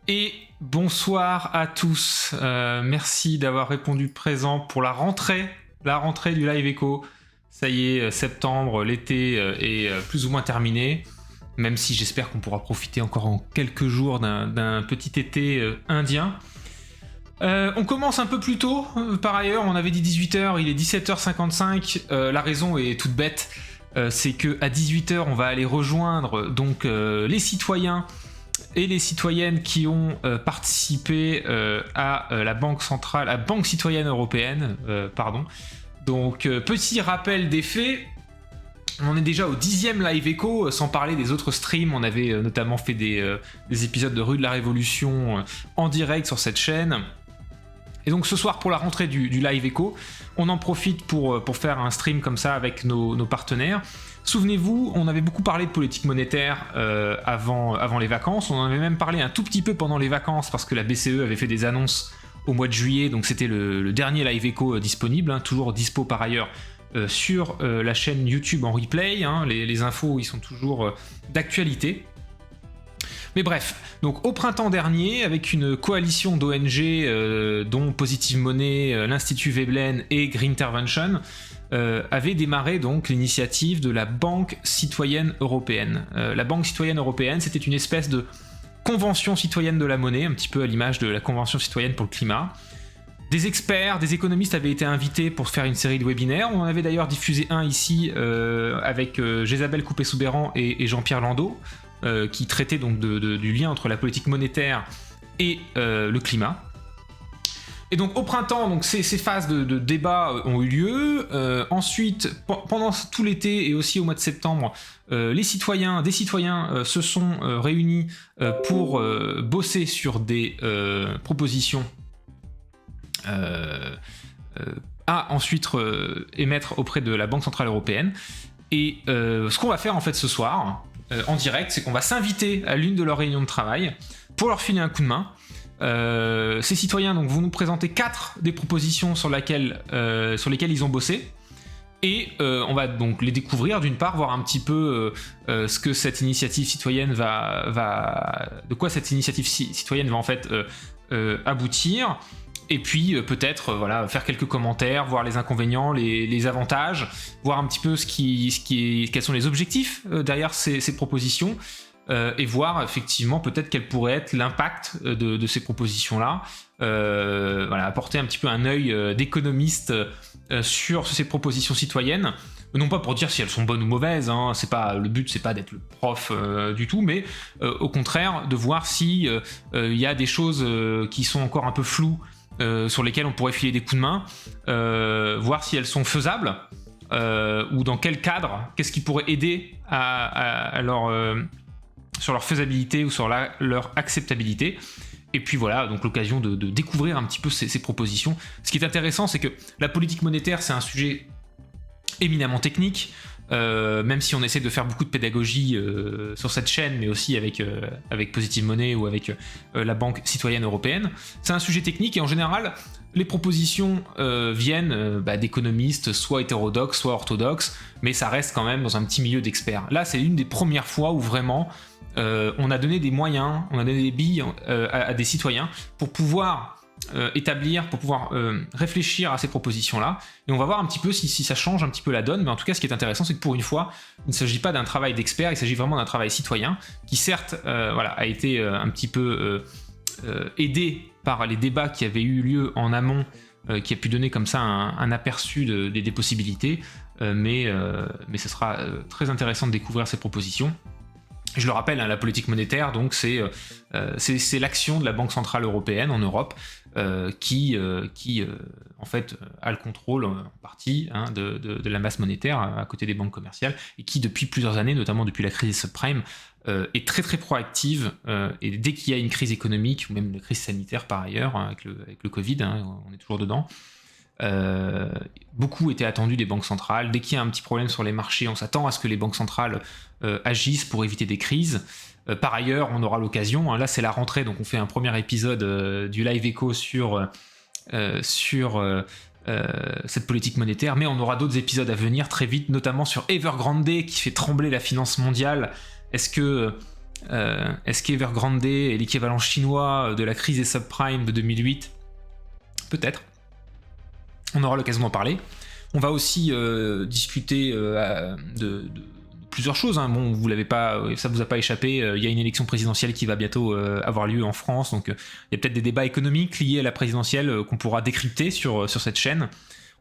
Et bonsoir à tous, merci d'avoir répondu présent pour la rentrée du Live Echo. Ça y est, septembre, l'été est plus ou moins terminé, même si j'espère qu'on pourra profiter encore en quelques jours d'un petit été indien. On commence un peu plus tôt, par ailleurs, on avait dit 18h, il est 17h55, la raison est toute bête, c'est qu'à 18h on va aller rejoindre donc les citoyens et les citoyennes qui ont participé à la Banque centrale, à Banque citoyenne européenne, Donc petit rappel des faits, on est déjà au 10e Live Echo, sans parler des autres streams, on avait notamment fait des épisodes de Rue de la Révolution en direct sur cette chaîne. Et donc ce soir pour la rentrée du Live Echo, on en profite pour faire un stream comme ça avec nos partenaires. Souvenez-vous, on avait beaucoup parlé de politique monétaire avant les vacances, on en avait même parlé un tout petit peu pendant les vacances parce que la BCE avait fait des annonces au mois de juillet, donc c'était le dernier Live Echo disponible, toujours dispo par ailleurs sur la chaîne YouTube en replay, les infos ils sont toujours d'actualité. Mais bref, donc au printemps dernier, avec une coalition d'ONG dont Positive Money, l'Institut Veblen et Green Intervention, avait démarré donc l'initiative de la Banque citoyenne européenne. La Banque citoyenne européenne, c'était une espèce de convention citoyenne de la monnaie, un petit peu à l'image de la Convention citoyenne pour le climat. Des experts, des économistes avaient été invités pour faire une série de webinaires. On en avait d'ailleurs diffusé un ici avec Jésabel Coupé-Soubeyran et Jean-Pierre Landau, qui traitait donc du lien entre la politique monétaire et le climat. Et donc au printemps, donc ces phases de débat ont eu lieu. Ensuite, pendant tout l'été et aussi au mois de septembre, des citoyens se sont réunis pour bosser sur des propositions à ensuite émettre auprès de la Banque centrale européenne. Et ce qu'on va faire en fait ce soir, en direct, c'est qu'on va s'inviter à l'une de leurs réunions de travail pour leur filer un coup de main. Ces citoyens donc, vont nous présenter 4 des propositions sur lesquelles ils ont bossé. Et on va donc les découvrir d'une part, voir un petit peu ce que cette initiative citoyenne de quoi cette initiative citoyenne va en fait aboutir. Et puis peut-être faire quelques commentaires, voir les inconvénients, les avantages, voir un petit peu quels sont les objectifs derrière ces propositions, et voir effectivement peut-être quel pourrait être l'impact de ces propositions-là. Apporter un petit peu un œil d'économiste sur ces propositions citoyennes. Non pas pour dire si elles sont bonnes ou mauvaises, le but c'est pas d'être le prof du tout, mais au contraire de voir si il y a des choses qui sont encore un peu floues, sur lesquelles on pourrait filer des coups de main, voir si elles sont faisables, ou dans quel cadre, qu'est-ce qui pourrait aider sur leur faisabilité ou sur leur acceptabilité. Et puis voilà, donc l'occasion de découvrir un petit peu ces propositions. Ce qui est intéressant, c'est que la politique monétaire, c'est un sujet éminemment technique, même si on essaie de faire beaucoup de pédagogie sur cette chaîne, mais aussi avec Positive Money ou avec la Banque citoyenne européenne. C'est un sujet technique et en général, les propositions viennent d'économistes, soit hétérodoxes, soit orthodoxes, mais ça reste quand même dans un petit milieu d'experts. Là, c'est l'une des premières fois où vraiment on a donné des moyens, on a donné des billes à des citoyens pour pouvoir réfléchir à ces propositions-là, et on va voir un petit peu si ça change un petit peu la donne. Mais en tout cas, ce qui est intéressant, c'est que pour une fois, il ne s'agit pas d'un travail d'expert, il s'agit vraiment d'un travail citoyen, qui certes a été un petit peu aidé par les débats qui avaient eu lieu en amont, qui a pu donner comme ça un aperçu des possibilités, mais ce sera très intéressant de découvrir ces propositions. Je le rappelle, la politique monétaire, donc c'est l'action de la Banque centrale européenne en Europe qui en fait a le contrôle en partie de la masse monétaire à côté des banques commerciales, et qui depuis plusieurs années, notamment depuis la crise subprime, est très très proactive, et dès qu'il y a une crise économique ou même une crise sanitaire par ailleurs, avec le Covid, on est toujours dedans. Beaucoup étaient attendus des banques centrales. Dès qu'il y a un petit problème sur les marchés, on s'attend à ce que les banques centrales agissent pour éviter des crises. Par ailleurs, on aura l'occasion, là c'est la rentrée, donc on fait un premier épisode du Live Echo sur cette politique monétaire, mais on aura d'autres épisodes à venir très vite, notamment sur Evergrande qui fait trembler la finance mondiale. Est-ce que Est-ce qu'Evergrande est l'équivalent chinois de la crise des subprimes de 2008 ? Peut-être. On aura l'occasion d'en parler. On va aussi discuter de plusieurs choses. Hein. Bon, vous l'avez pas, ça vous a pas échappé. Il y a une élection présidentielle qui va bientôt avoir lieu en France. Donc, il y a peut-être des débats économiques liés à la présidentielle qu'on pourra décrypter sur cette chaîne.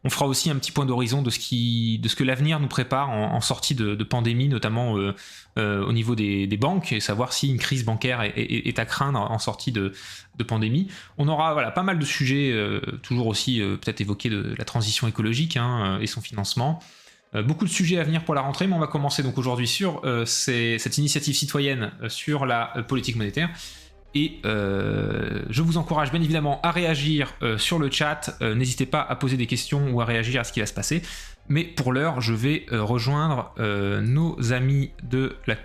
On fera aussi un petit point d'horizon de ce que l'avenir nous prépare en sortie de pandémie, notamment au niveau des banques, et savoir si une crise bancaire est à craindre en sortie de pandémie. On aura pas mal de sujets, toujours aussi peut-être évoquer de la transition écologique et son financement. Beaucoup de sujets à venir pour la rentrée, mais on va commencer donc aujourd'hui sur cette initiative citoyenne sur la politique monétaire. Et je vous encourage bien évidemment à réagir sur le chat. N'hésitez pas à poser des questions ou à réagir à ce qui va se passer. Mais pour l'heure, je vais rejoindre nos amis de la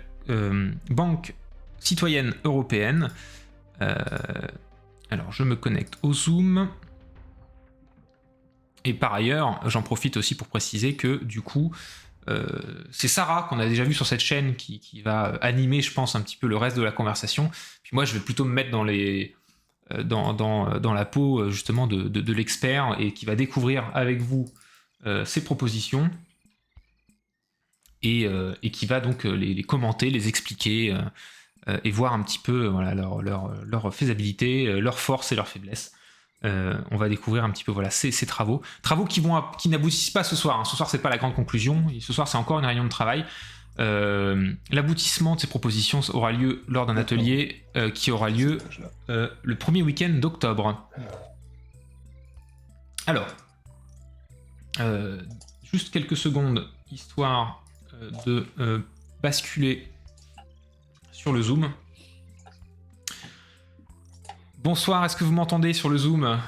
Banque citoyenne européenne. Alors, je me connecte au Zoom. Et par ailleurs, j'en profite aussi pour préciser que du coup, c'est Sarah qu'on a déjà vu sur cette chaîne qui va animer, je pense, un petit peu le reste de la conversation. Puis moi, je vais plutôt me mettre dans la peau justement de l'expert et qui va découvrir avec vous ses propositions et qui va donc les commenter, les expliquer et voir un petit peu leur faisabilité, leurs forces et leurs faiblesses. On va découvrir un petit peu ces travaux qui n'aboutissent pas ce soir. Ce soir, c'est pas la grande conclusion. Et ce soir, c'est encore une réunion de travail. L'aboutissement de ces propositions aura lieu lors d'un atelier qui aura lieu le premier week-end d'octobre. Alors, juste quelques secondes, histoire de basculer sur le Zoom. Bonsoir, est-ce que vous m'entendez sur le Zoom ?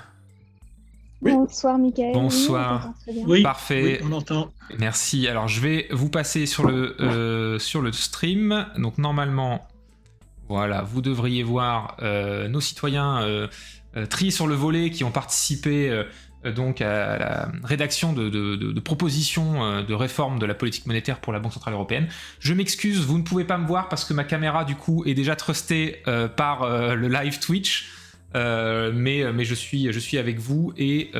Oui. Bonsoir Mickaël. Bonsoir. Oui, parfait. Oui, on entend. Merci. Alors je vais vous passer sur le stream. Donc normalement, voilà, vous devriez voir nos citoyens triés sur le volet qui ont participé donc à la rédaction de propositions de réforme de la politique monétaire pour la Banque Centrale Européenne. Je m'excuse, vous ne pouvez pas me voir parce que ma caméra du coup est déjà trustée par le live Twitch. Mais je suis avec vous et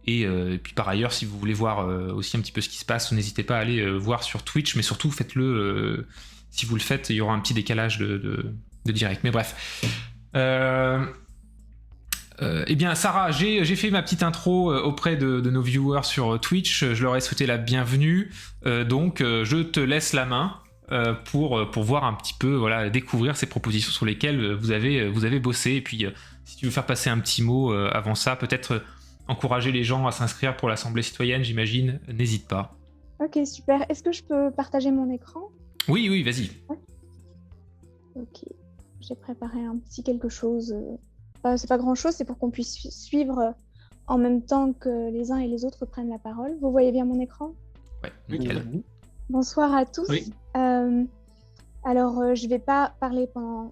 puis par ailleurs, si vous voulez voir aussi un petit peu ce qui se passe, n'hésitez pas à aller voir sur Twitch, mais surtout faites-le. Si vous le faites, il y aura un petit décalage de direct. Mais bref. Eh bien, Sarah, j'ai fait ma petite intro auprès de nos viewers sur Twitch. Je leur ai souhaité la bienvenue. Donc, je te laisse la main. Pour voir un petit peu, découvrir ces propositions sur lesquelles vous avez bossé. Et puis, si tu veux faire passer un petit mot avant ça, peut-être encourager les gens à s'inscrire pour l'Assemblée citoyenne, j'imagine, n'hésite pas. Ok, super. Est-ce que je peux partager mon écran ? Oui, vas-y. Ouais. Ok, j'ai préparé un petit quelque chose. C'est pas grand-chose, c'est pour qu'on puisse suivre en même temps que les uns et les autres prennent la parole. Vous voyez bien mon écran ? Ouais, nickel. Oui. Bonsoir à tous. Oui. Alors, je ne vais pas parler pendant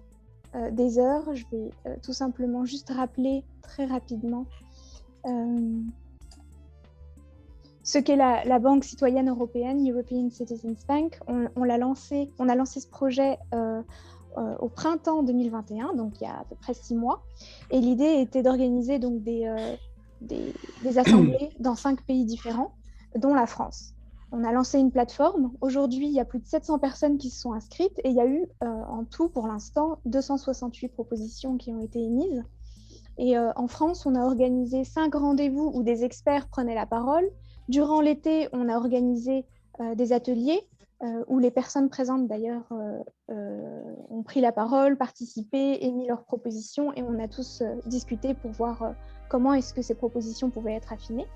des heures. Je vais tout simplement juste rappeler très rapidement ce qu'est la Banque citoyenne européenne, European Citizens Bank. On a lancé ce projet au printemps 2021, donc il y a à peu près 6 mois. Et l'idée était d'organiser donc des assemblées dans 5 pays différents, dont la France. On a lancé une plateforme. Aujourd'hui, il y a plus de 700 personnes qui se sont inscrites et il y a eu en tout, pour l'instant, 268 propositions qui ont été émises. Et en France, on a organisé 5 rendez-vous où des experts prenaient la parole. Durant l'été, on a organisé des ateliers où les personnes présentes, d'ailleurs, ont pris la parole, participé, émis leurs propositions et on a tous discuté pour voir comment est-ce que ces propositions pouvaient être affinées.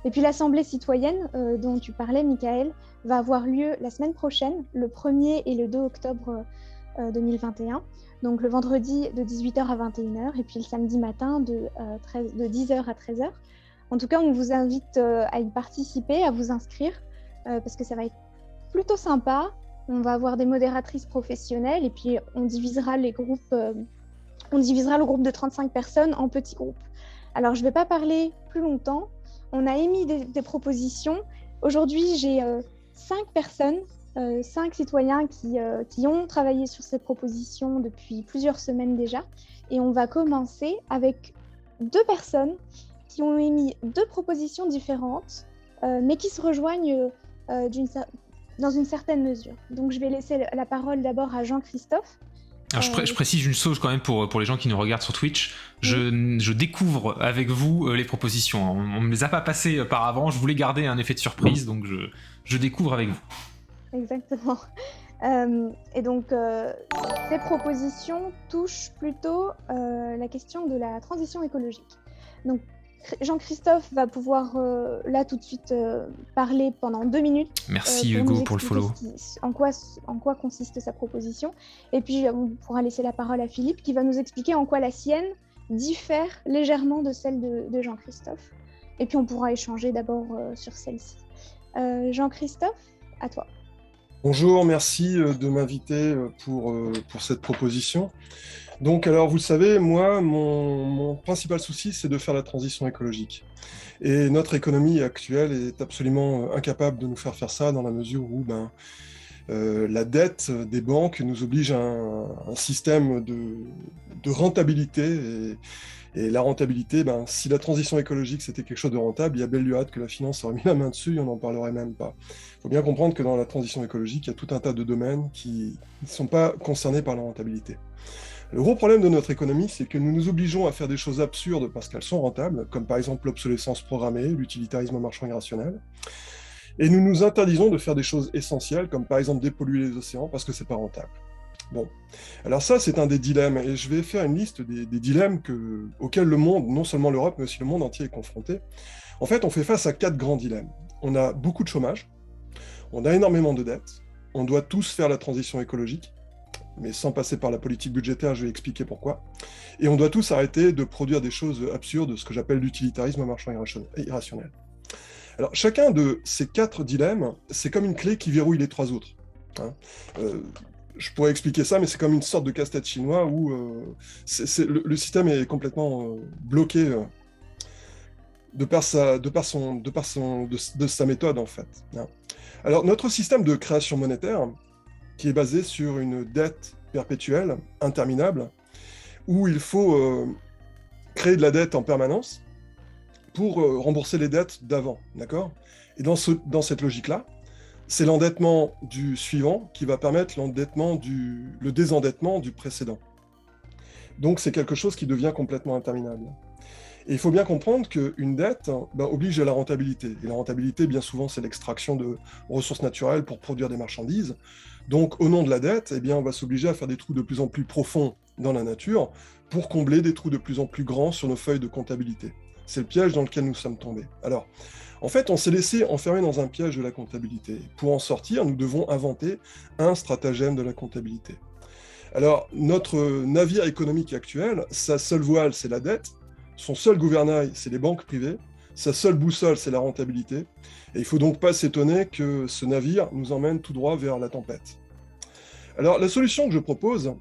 Et puis l'Assemblée citoyenne dont tu parlais, Mickaël, va avoir lieu la semaine prochaine, le 1er et le 2 octobre 2021. Donc le vendredi de 18h à 21h et puis le samedi matin de 10h à 13h. En tout cas, on vous invite à y participer, à vous inscrire parce que ça va être plutôt sympa. On va avoir des modératrices professionnelles et puis on divisera le groupe de 35 personnes en petits groupes. Alors je ne vais pas parler plus longtemps. On a émis des propositions. Aujourd'hui, j'ai 5 personnes 5 citoyens qui ont travaillé sur ces propositions depuis plusieurs semaines déjà. Et on va commencer avec 2 personnes qui ont émis 2 propositions différentes, mais qui se rejoignent dans une certaine mesure. Donc je vais laisser la parole d'abord à Jean-Christophe. Alors je précise une chose quand même pour les gens qui nous regardent sur Twitch. Je découvre avec vous les propositions. On ne me les a pas passées par avant. Je voulais garder un effet de surprise, donc je découvre avec vous. Exactement. Et donc, ces propositions touchent plutôt la question de la transition écologique. Donc, Jean-Christophe va pouvoir là tout de suite parler pendant 2 minutes. Merci Hugo pour le follow. En quoi consiste sa proposition. Et puis on pourra laisser la parole à Philippe qui va nous expliquer en quoi la sienne diffère légèrement de celle de Jean-Christophe. Et puis on pourra échanger d'abord sur celle-ci. Jean-Christophe, à toi. Bonjour, merci de m'inviter pour cette proposition. Donc, alors, vous le savez, moi, mon principal souci, c'est de faire la transition écologique. Et notre économie actuelle est absolument incapable de nous faire ça dans la mesure où la dette des banques nous oblige à un système de rentabilité. Et la rentabilité, si la transition écologique c'était quelque chose de rentable, il y a belle lurette que la finance aurait mis la main dessus et on n'en parlerait même pas. Il faut bien comprendre que dans la transition écologique, il y a tout un tas de domaines qui ne sont pas concernés par la rentabilité. Le gros problème de notre économie, c'est que nous nous obligeons à faire des choses absurdes parce qu'elles sont rentables, comme par exemple l'obsolescence programmée, l'utilitarisme marchand irrationnel. Et nous nous interdisons de faire des choses essentielles, comme par exemple dépolluer les océans, parce que c'est pas rentable. Bon, alors ça c'est un des dilemmes, et je vais faire une liste des dilemmes auxquels le monde, non seulement l'Europe, mais aussi le monde entier est confronté. En fait, on fait face à 4 grands dilemmes. On a beaucoup de chômage, on a énormément de dettes, on doit tous faire la transition écologique, mais sans passer par la politique budgétaire, je vais expliquer pourquoi. Et on doit tous arrêter de produire des choses absurdes, ce que j'appelle l'utilitarisme marchand irrationnel. Alors, chacun de ces 4 dilemmes, c'est comme une clé qui verrouille les 3 autres. Je pourrais expliquer ça, mais c'est comme une sorte de casse-tête chinois où le système est complètement bloqué de sa méthode, en fait. Alors, notre système de création monétaire, qui est basé sur une dette perpétuelle, interminable, où il faut créer de la dette en permanence pour rembourser les dettes d'avant, d'accord ? Et dans cette logique-là, c'est l'endettement du suivant qui va permettre le désendettement du précédent. Donc c'est quelque chose qui devient complètement interminable. Et il faut bien comprendre qu'une dette oblige à la rentabilité. Et la rentabilité, bien souvent, c'est l'extraction de ressources naturelles pour produire des marchandises. Donc, au nom de la dette, on va s'obliger à faire des trous de plus en plus profonds dans la nature pour combler des trous de plus en plus grands sur nos feuilles de comptabilité. C'est le piège dans lequel nous sommes tombés. Alors, en fait, on s'est laissé enfermer dans un piège de la comptabilité. Pour en sortir, nous devons inventer un stratagème de la comptabilité. Alors, notre navire économique actuel, sa seule voile, c'est la dette. Son seul gouvernail, c'est les banques privées. Sa seule boussole, c'est la rentabilité. Et il ne faut donc pas s'étonner que ce navire nous emmène tout droit vers la tempête. Alors, la solution que je propose,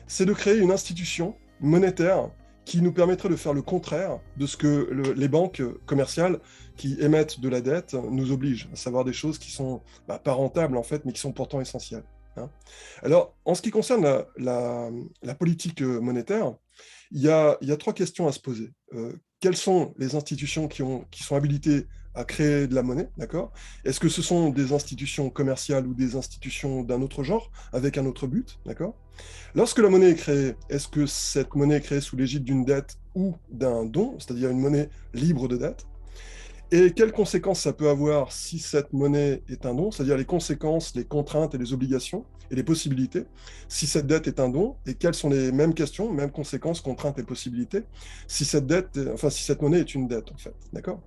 c'est de créer une institution monétaire qui nous permettrait de faire le contraire de ce que les banques commerciales qui émettent de la dette nous obligent, à savoir des choses qui sont pas rentables en fait, mais qui sont pourtant essentielles. Alors, en ce qui concerne la politique monétaire, il y a 3 questions à se poser. Quelles sont les institutions qui sont habilitées à créer de la monnaie, d'accord ? Est-ce que ce sont des institutions commerciales ou des institutions d'un autre genre, avec un autre but, d'accord ? Lorsque la monnaie est créée, est-ce que cette monnaie est créée sous l'égide d'une dette ou d'un don, c'est-à-dire une monnaie libre de dette ? Et quelles conséquences ça peut avoir si cette monnaie est un don, c'est-à-dire les conséquences, les contraintes et les obligations et les possibilités, si cette dette est un don, et quelles sont les mêmes questions, mêmes conséquences, contraintes et possibilités, si cette monnaie est une dette, en fait, d'accord ?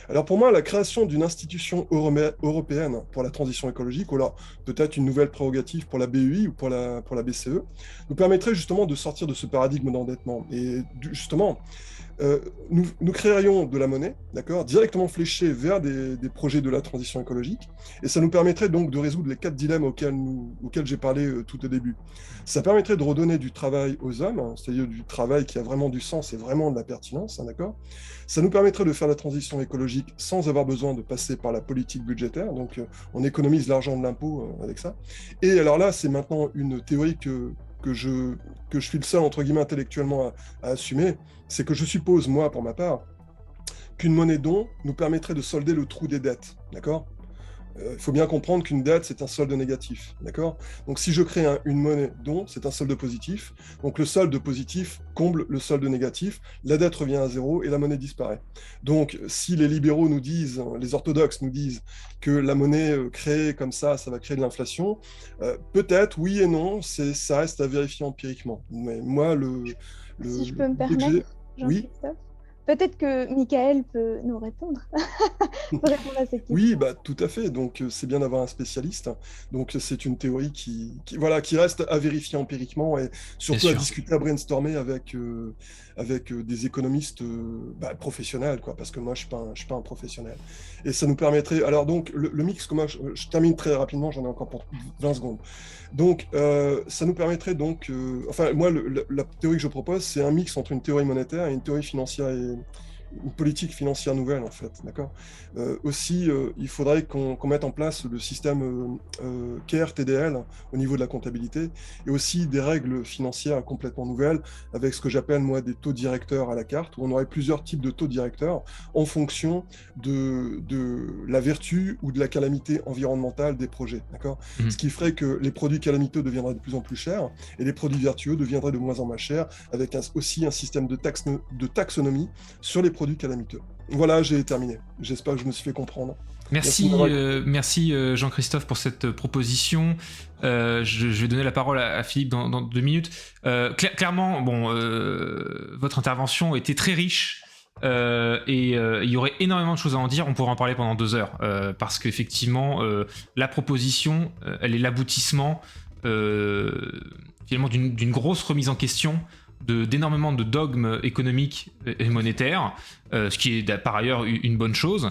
Alors pour moi, la création d'une institution européenne pour la transition écologique, ou alors peut-être une nouvelle prérogative pour la BEI ou pour la BCE, nous permettrait justement de sortir de ce paradigme d'endettement. Et justement, nous créerions de la monnaie, d'accord, directement fléchée vers des projets de la transition écologique, et ça nous permettrait donc de résoudre les 4 dilemmes auxquels j'ai parlé tout au début. Ça permettrait de redonner du travail aux hommes, hein, c'est-à-dire du travail qui a vraiment du sens et vraiment de la pertinence, hein, d'accord. Ça nous permettrait de faire la transition écologique sans avoir besoin de passer par la politique budgétaire, donc on économise l'argent de l'impôt avec ça. Et alors là, c'est maintenant une théorie que je suis le seul, entre guillemets, intellectuellement à assumer, c'est que je suppose, moi, pour ma part, qu'une monnaie don nous permettrait de solder le trou des dettes, d'accord ? Il faut bien comprendre qu'une dette, c'est un solde négatif, d'accord ? Donc si je crée une monnaie don, c'est un solde positif. Donc le solde positif comble le solde négatif, la dette revient à zéro et la monnaie disparaît. Donc si les libéraux nous disent, les orthodoxes nous disent que la monnaie créée comme ça va créer de l'inflation, peut-être, oui et non, ça reste à vérifier empiriquement. Mais moi, si je peux me permettre, Jean-Christophe, peut-être que Michael peut nous répondre. Peut répondre à cette question. Oui, bah, tout à fait. Donc, c'est bien d'avoir un spécialiste. Donc, c'est une théorie qui reste à vérifier empiriquement et surtout à discuter, à brainstormer avec des économistes professionnels, quoi, parce que moi, je suis pas un professionnel. Et ça nous permettrait... Alors, donc, le mix, je termine très rapidement, j'en ai encore pour 20 secondes. Donc, ça nous permettrait donc... moi, la théorie que je propose, c'est un mix entre une théorie monétaire et une théorie financière et une politique financière nouvelle, en fait, d'accord. Aussi, il faudrait qu'on mette en place le système CARE TDL au niveau de la comptabilité et aussi des règles financières complètement nouvelles avec ce que j'appelle, moi, des taux directeurs à la carte, où on aurait plusieurs types de taux directeurs en fonction de la vertu ou de la calamité environnementale des projets, d'accord. Ce qui ferait que les produits calamiteux deviendraient de plus en plus chers et les produits vertueux deviendraient de moins en moins chers, avec aussi un système de taxonomie sur les produits calamiteux. Voilà, j'ai terminé. J'espère que je me suis fait comprendre. Merci Jean-Christophe pour cette proposition. Je vais donner la parole à Philippe dans 2 minutes. Clairement, votre intervention était très riche et il y aurait énormément de choses à en dire. On pourrait en parler pendant 2 heures parce qu'effectivement, la proposition, elle est l'aboutissement finalement d'une grosse remise en question d'énormément de dogmes économiques et monétaires, ce qui est par ailleurs une bonne chose.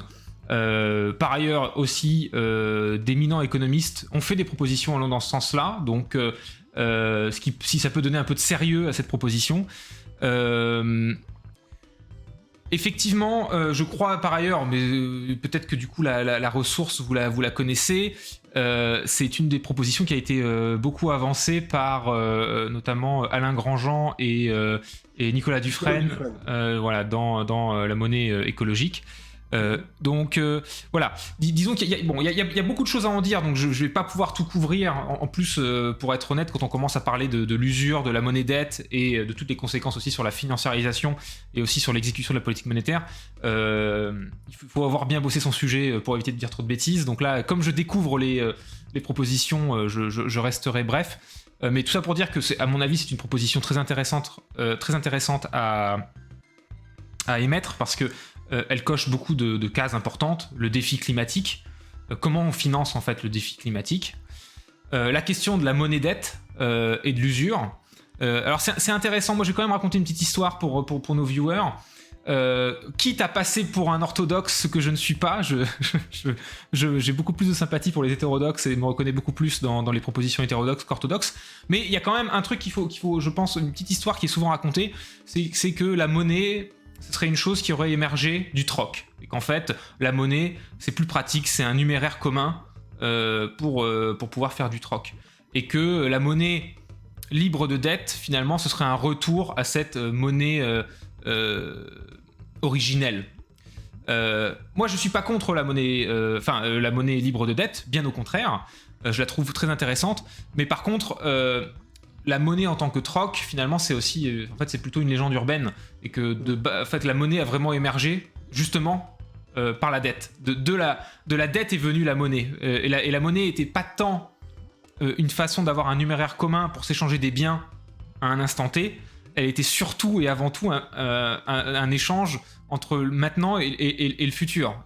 Par ailleurs aussi, d'éminents économistes ont fait des propositions allant dans ce sens-là, donc si ça peut donner un peu de sérieux à cette proposition. Effectivement, je crois par ailleurs, mais peut-être que du coup la ressource vous la connaissez, c'est une des propositions qui a été beaucoup avancée par notamment Alain Grandjean et Nicolas Dufresne, voilà, dans la monnaie écologique. Donc voilà, disons qu'il y a beaucoup de choses à en dire, donc je vais pas pouvoir tout couvrir. En plus, pour être honnête, quand on commence à parler de l'usure, de la monnaie dette et de toutes les conséquences aussi sur la financiarisation et aussi sur l'exécution de la politique monétaire, il faut avoir bien bossé son sujet pour éviter de dire trop de bêtises. Donc là, comme je découvre les propositions, je resterai bref. Mais tout ça pour dire que, à mon avis, c'est une proposition très intéressante à émettre, parce que elle coche beaucoup de cases importantes. Le défi climatique, comment on finance en fait le défi climatique, la question de la monnaie dette et de l'usure. Alors c'est intéressant, moi je vais quand même raconter une petite histoire pour nos viewers. Quitte à passer pour un orthodoxe, ce que je ne suis pas, j'ai beaucoup plus de sympathie pour les hétérodoxes et me reconnais beaucoup plus dans les propositions hétérodoxes qu'orthodoxes. Mais il y a quand même un truc qu'il faut, je pense, une petite histoire qui est souvent racontée, c'est que la monnaie, ce serait une chose qui aurait émergé du troc. Et qu'en fait, la monnaie, c'est plus pratique, c'est un numéraire commun pour pouvoir faire du troc. Et que la monnaie libre de dette, finalement, ce serait un retour à cette monnaie originelle. Moi, je suis pas contre la monnaie, la monnaie libre de dette, bien au contraire. Je la trouve très intéressante. Mais par contre, la monnaie en tant que troc, finalement, c'est aussi, en fait, c'est plutôt une légende urbaine, et que en fait, la monnaie a vraiment émergé justement par la dette. De la dette est venue la monnaie, et la monnaie était pas tant une façon d'avoir un numéraire commun pour s'échanger des biens à un instant T. Elle était surtout et avant tout un échange entre maintenant et le futur.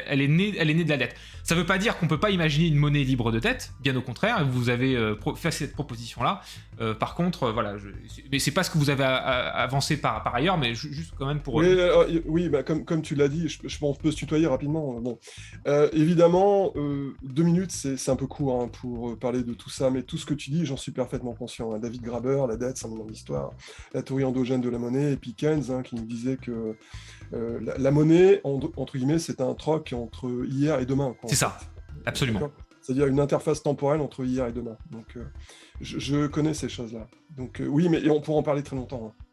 Elle est née de la dette. Ça ne veut pas dire qu'on ne peut pas imaginer une monnaie libre de dette, bien au contraire, vous avez fait cette proposition-là. Par contre, voilà, mais c'est pas ce que vous avez avancé par ailleurs, mais juste quand même pour... Oui, comme tu l'as dit, on peut se tutoyer rapidement. Bon. Évidemment, 2 minutes, c'est un peu court hein, pour parler de tout ça, mais tout ce que tu dis, j'en suis parfaitement conscient. Hein. David Graeber, la dette, c'est un moment d'histoire. La théorie endogène de la monnaie, et puis Keynes, hein, qui nous disait que la monnaie, entre guillemets, c'est un troc entre hier et demain. C'est ça, absolument. C'est-à-dire une interface temporelle entre hier et demain. Donc, je connais ces choses-là. Donc, oui, mais on pourra en parler très longtemps. Hein.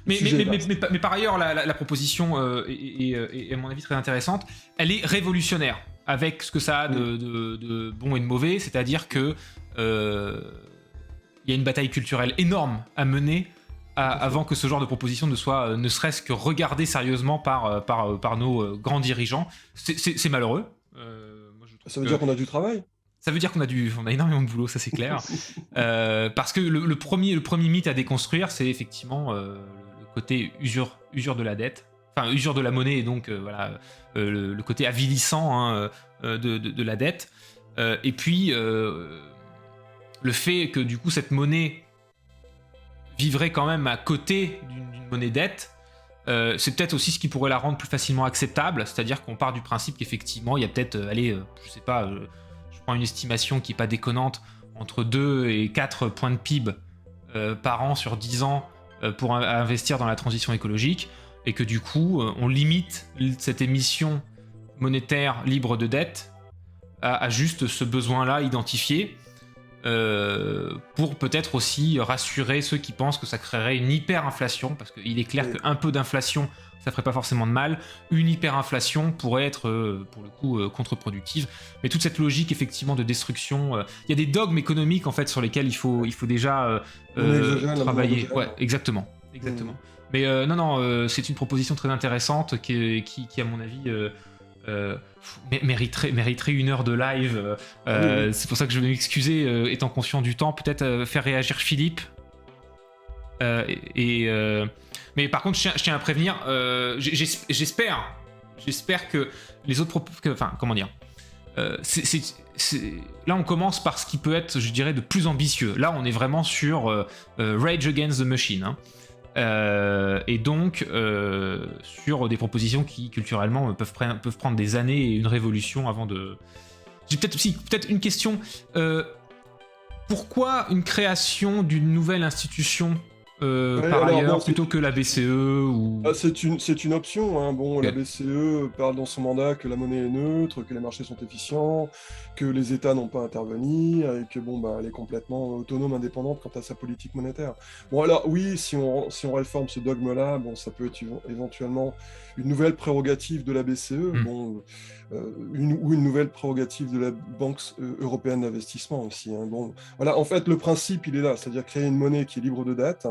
Mais par ailleurs, la proposition est, à mon avis, très intéressante. Elle est révolutionnaire, avec ce que ça a de bon et de mauvais, c'est-à-dire que il y a une bataille culturelle énorme à mener avant que ce genre de proposition ne soit ne serait-ce que regardé sérieusement par nos grands dirigeants. C'est malheureux. Ça veut dire qu'on a du travail. Ça veut dire qu'on a énormément de boulot, ça c'est clair. Parce que le premier mythe à déconstruire, c'est effectivement le côté usure de la dette, enfin usure de la monnaie, et donc voilà, le côté avilissant hein, de la dette. Et puis le fait que du coup cette monnaie vivrait quand même à côté d'une monnaie dette, c'est peut-être aussi ce qui pourrait la rendre plus facilement acceptable, c'est-à-dire qu'on part du principe qu'effectivement il y a peut-être, je sais pas, je prends une estimation qui est pas déconnante, entre 2 et 4 points de PIB par an sur 10 ans pour investir dans la transition écologique, et que du coup on limite cette émission monétaire libre de dette à juste ce besoin-là identifié, pour peut-être aussi rassurer ceux qui pensent que ça créerait une hyperinflation, parce qu'il est clair qu'un peu d'inflation ça ferait pas forcément de mal, une hyperinflation pourrait être pour le coup contre-productive, mais toute cette logique effectivement de destruction, il y a des dogmes économiques en fait sur lesquels il faut déjà travailler. Ouais, exactement. Mais non, c'est une proposition très intéressante qui à mon avis mériterait 1 heure de live. C'est pour ça que je vais m'excuser, étant conscient du temps, peut-être faire réagir Philippe. Mais par contre, je tiens à prévenir, j'espère que les autres enfin, comment dire, là on commence par ce qui peut être, je dirais, de plus ambitieux. Là on est vraiment sur Rage Against the Machine, hein. Et donc sur des propositions qui culturellement peuvent prendre des années et une révolution avant de... J'ai peut-être une question. Pourquoi une création d'une nouvelle institution par ailleurs, plutôt que la BCE ou... C'est une option. Hein. Bon, okay. La BCE parle dans son mandat que la monnaie est neutre, que les marchés sont efficients, que les États n'ont pas à intervenir et que elle est complètement autonome, indépendante quant à sa politique monétaire. Bon, alors oui, si on réforme ce dogme-là, ça peut être éventuellement une nouvelle prérogative de la BCE, ou une nouvelle prérogative de la Banque européenne d'investissement aussi. Hein. Bon, voilà, en fait, le principe, il est là, c'est-à-dire créer une monnaie qui est libre de dette.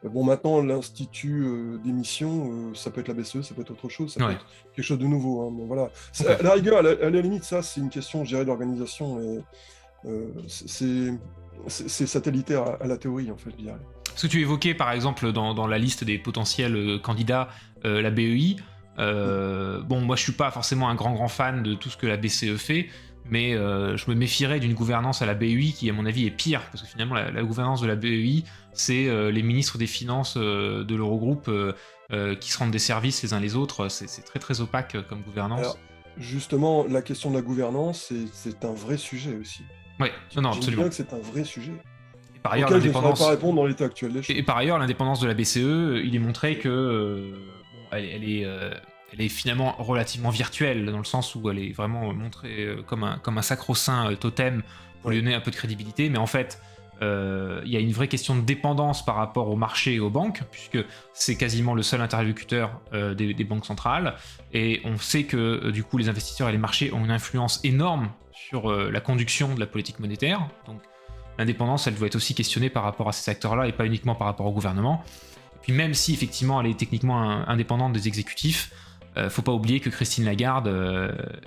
Bon, maintenant, l'institut d'émission, ça peut être la BCE, ça peut être autre chose, ça peut être quelque chose de nouveau. Hein. Bon, voilà. Okay. À la rigueur, à la limite, ça, c'est une question, je dirais, d'organisation. Et c'est satellitaire à la théorie, en fait, je dirais. Ce que tu évoquais, par exemple, dans la liste des potentiels candidats, la BEI, moi, je suis pas forcément un grand fan de tout ce que la BCE fait, mais je me méfierais d'une gouvernance à la BEI qui, à mon avis, est pire, parce que finalement, la gouvernance de la BEI, c'est les ministres des Finances de l'Eurogroupe qui se rendent des services les uns les autres. C'est très, très opaque comme gouvernance. Alors, justement, la question de la gouvernance, c'est un vrai sujet aussi. Oui, non, absolument. Bien que c'est un vrai sujet. Et par ailleurs, je ne saurais pas répondre dans l'état actuel des choses. Et par ailleurs, l'indépendance de la BCE, il est montré que elle est finalement relativement virtuelle, dans le sens où elle est vraiment montrée comme un sacro-saint totem pour lui donner un peu de crédibilité, mais en fait, il y a une vraie question de dépendance par rapport au marché et aux banques, puisque c'est quasiment le seul interlocuteur des banques centrales, et on sait que du coup les investisseurs et les marchés ont une influence énorme sur la conduction de la politique monétaire, donc l'indépendance, elle doit être aussi questionnée par rapport à ces acteurs-là et pas uniquement par rapport au gouvernement. Et puis même si effectivement elle est techniquement indépendante des exécutifs, faut pas oublier que Christine Lagarde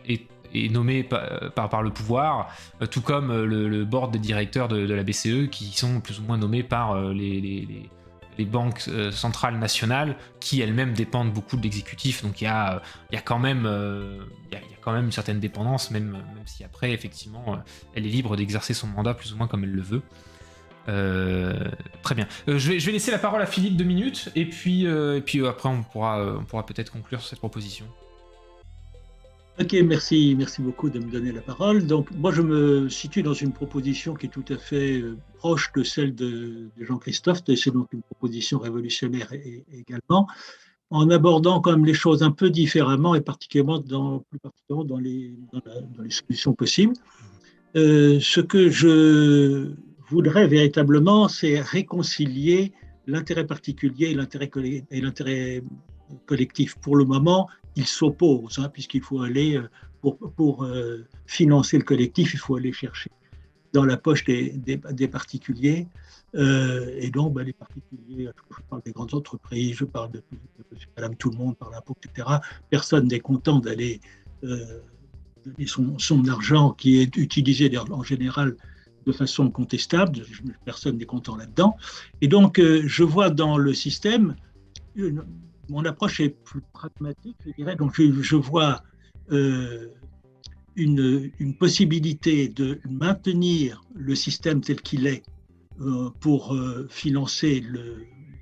est nommée par le pouvoir, tout comme le board des directeurs de la BCE qui sont plus ou moins nommés par les les banques centrales nationales qui elles-mêmes dépendent beaucoup de l'exécutif. Donc il y a quand même une certaine dépendance, même si après, effectivement, elle est libre d'exercer son mandat plus ou moins comme elle le veut. Très bien. Je vais laisser la parole à Philippe 2 minutes, et puis après on pourra peut-être conclure sur cette proposition. Ok, merci beaucoup de me donner la parole. Donc, moi, je me situe dans une proposition qui est tout à fait proche de celle de Jean-Christophe, et c'est donc une proposition révolutionnaire également, en abordant quand même les choses un peu différemment et plus particulièrement dans les solutions possibles. Ce que je voudrais véritablement, c'est réconcilier l'intérêt particulier et l'intérêt collectif. Pour le moment, ils s'opposent, puisqu'il faut aller, pour financer le collectif, il faut aller chercher dans la poche des particuliers. Et donc, les particuliers, je parle des grandes entreprises, je parle de Madame Tout-le-Monde, par l'impôt, etc. Personne n'est content d'aller donner son argent qui est utilisé en général de façon contestable. Personne n'est content là-dedans. Et donc, je vois dans le système mon approche est plus pragmatique, je dirais. Donc, je vois une possibilité de maintenir le système tel qu'il est pour financer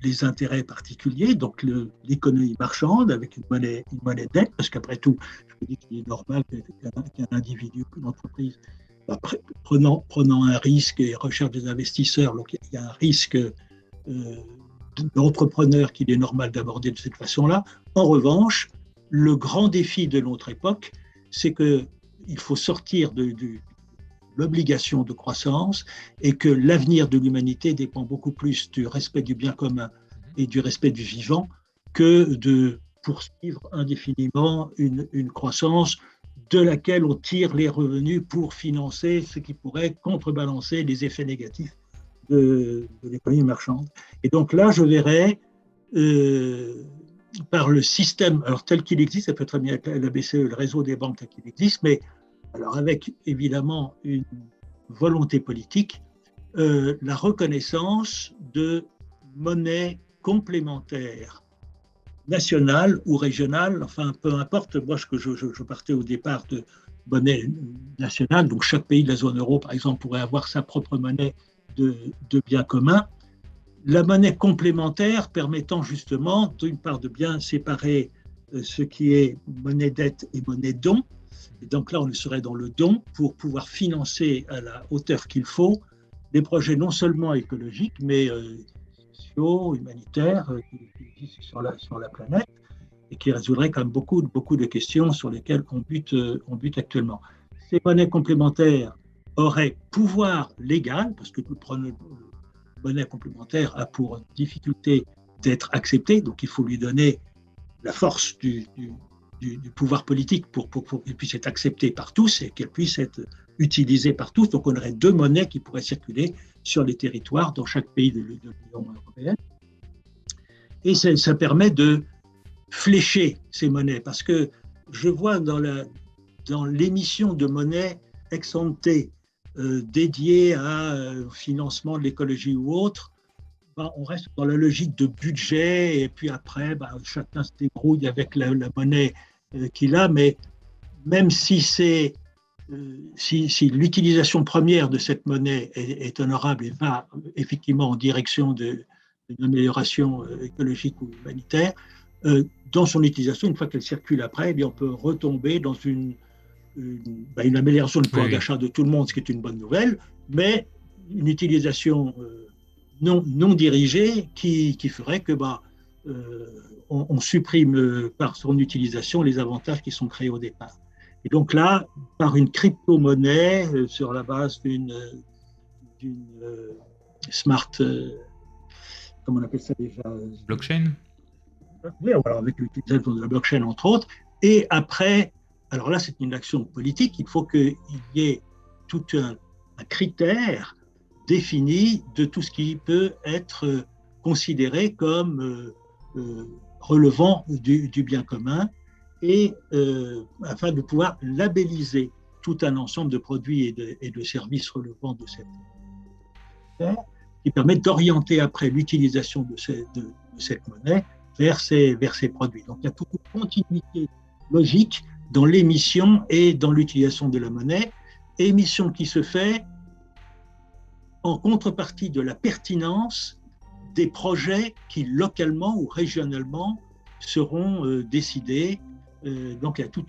les intérêts particuliers, donc l'économie marchande avec une monnaie dette, parce qu'après tout, je me dis qu'il est normal qu'un individu, qu'une entreprise, prenant un risque et recherche des investisseurs, donc il y a un risque d'entrepreneur qu'il est normal d'aborder de cette façon-là. En revanche, le grand défi de notre époque, c'est qu'il faut sortir de l'obligation de croissance et que l'avenir de l'humanité dépend beaucoup plus du respect du bien commun et du respect du vivant que de poursuivre indéfiniment une croissance de laquelle on tire les revenus pour financer ce qui pourrait contrebalancer les effets négatifs de l'économie marchande. Et donc là, je verrais par le système, alors tel qu'il existe, ça peut très bien être la BCE, le réseau des banques tel qu'il existe, mais alors avec évidemment une volonté politique, la reconnaissance de monnaies complémentaires, nationales ou régionales, enfin peu importe, moi je partais au départ de monnaie nationale, donc chaque pays de la zone euro par exemple pourrait avoir sa propre monnaie de biens communs. La monnaie complémentaire permettant justement d'une part de bien séparer ce qui est monnaie dette et monnaie don. Et donc là, on serait dans le don pour pouvoir financer à la hauteur qu'il faut des projets non seulement écologiques, mais sociaux, humanitaires, qui existent sur la planète et qui résoudraient quand même beaucoup de questions sur lesquelles on bute actuellement. Ces monnaies complémentaires auraient pouvoir légal, parce que toute monnaie complémentaire a pour difficulté d'être acceptée, donc il faut lui donner la force du pouvoir politique pour qu'elle puisse être acceptée par tous et qu'elle puisse être utilisée par tous. Donc on aurait deux monnaies qui pourraient circuler sur les territoires dans chaque pays de l'Union européenne. Et ça permet de flécher ces monnaies, parce que je vois dans l'émission de monnaie ex ante dédiée au financement de l'écologie ou autre, on reste dans la logique de budget et puis après, chacun se débrouille avec la monnaie qu'il a, mais même si l'utilisation première de cette monnaie est honorable et va effectivement en direction d'une amélioration écologique ou humanitaire, dans son utilisation, une fois qu'elle circule après, on peut retomber dans une amélioration du pouvoir d'achat de tout le monde, ce qui est une bonne nouvelle, mais une utilisation non dirigée qui ferait que on supprime par son utilisation les avantages qui sont créés au départ. Et donc là, par une crypto-monnaie sur la base d'une smart, comment on appelle ça déjà, blockchain. Oui, alors avec l'utilisation de la blockchain entre autres, et après, alors là c'est une action politique, il faut qu'il y ait tout un critère défini de tout ce qui peut être considéré comme relevant du bien commun, et afin de pouvoir labelliser tout un ensemble de produits et de services relevant de cette sphère. qui permet d'orienter après l'utilisation de cette monnaie vers ces produits. Donc il y a toute une continuité logique dans l'émission et dans l'utilisation de la monnaie, émission qui se fait en contrepartie de la pertinence des projets qui localement ou régionalement seront décidés. Donc il y a tout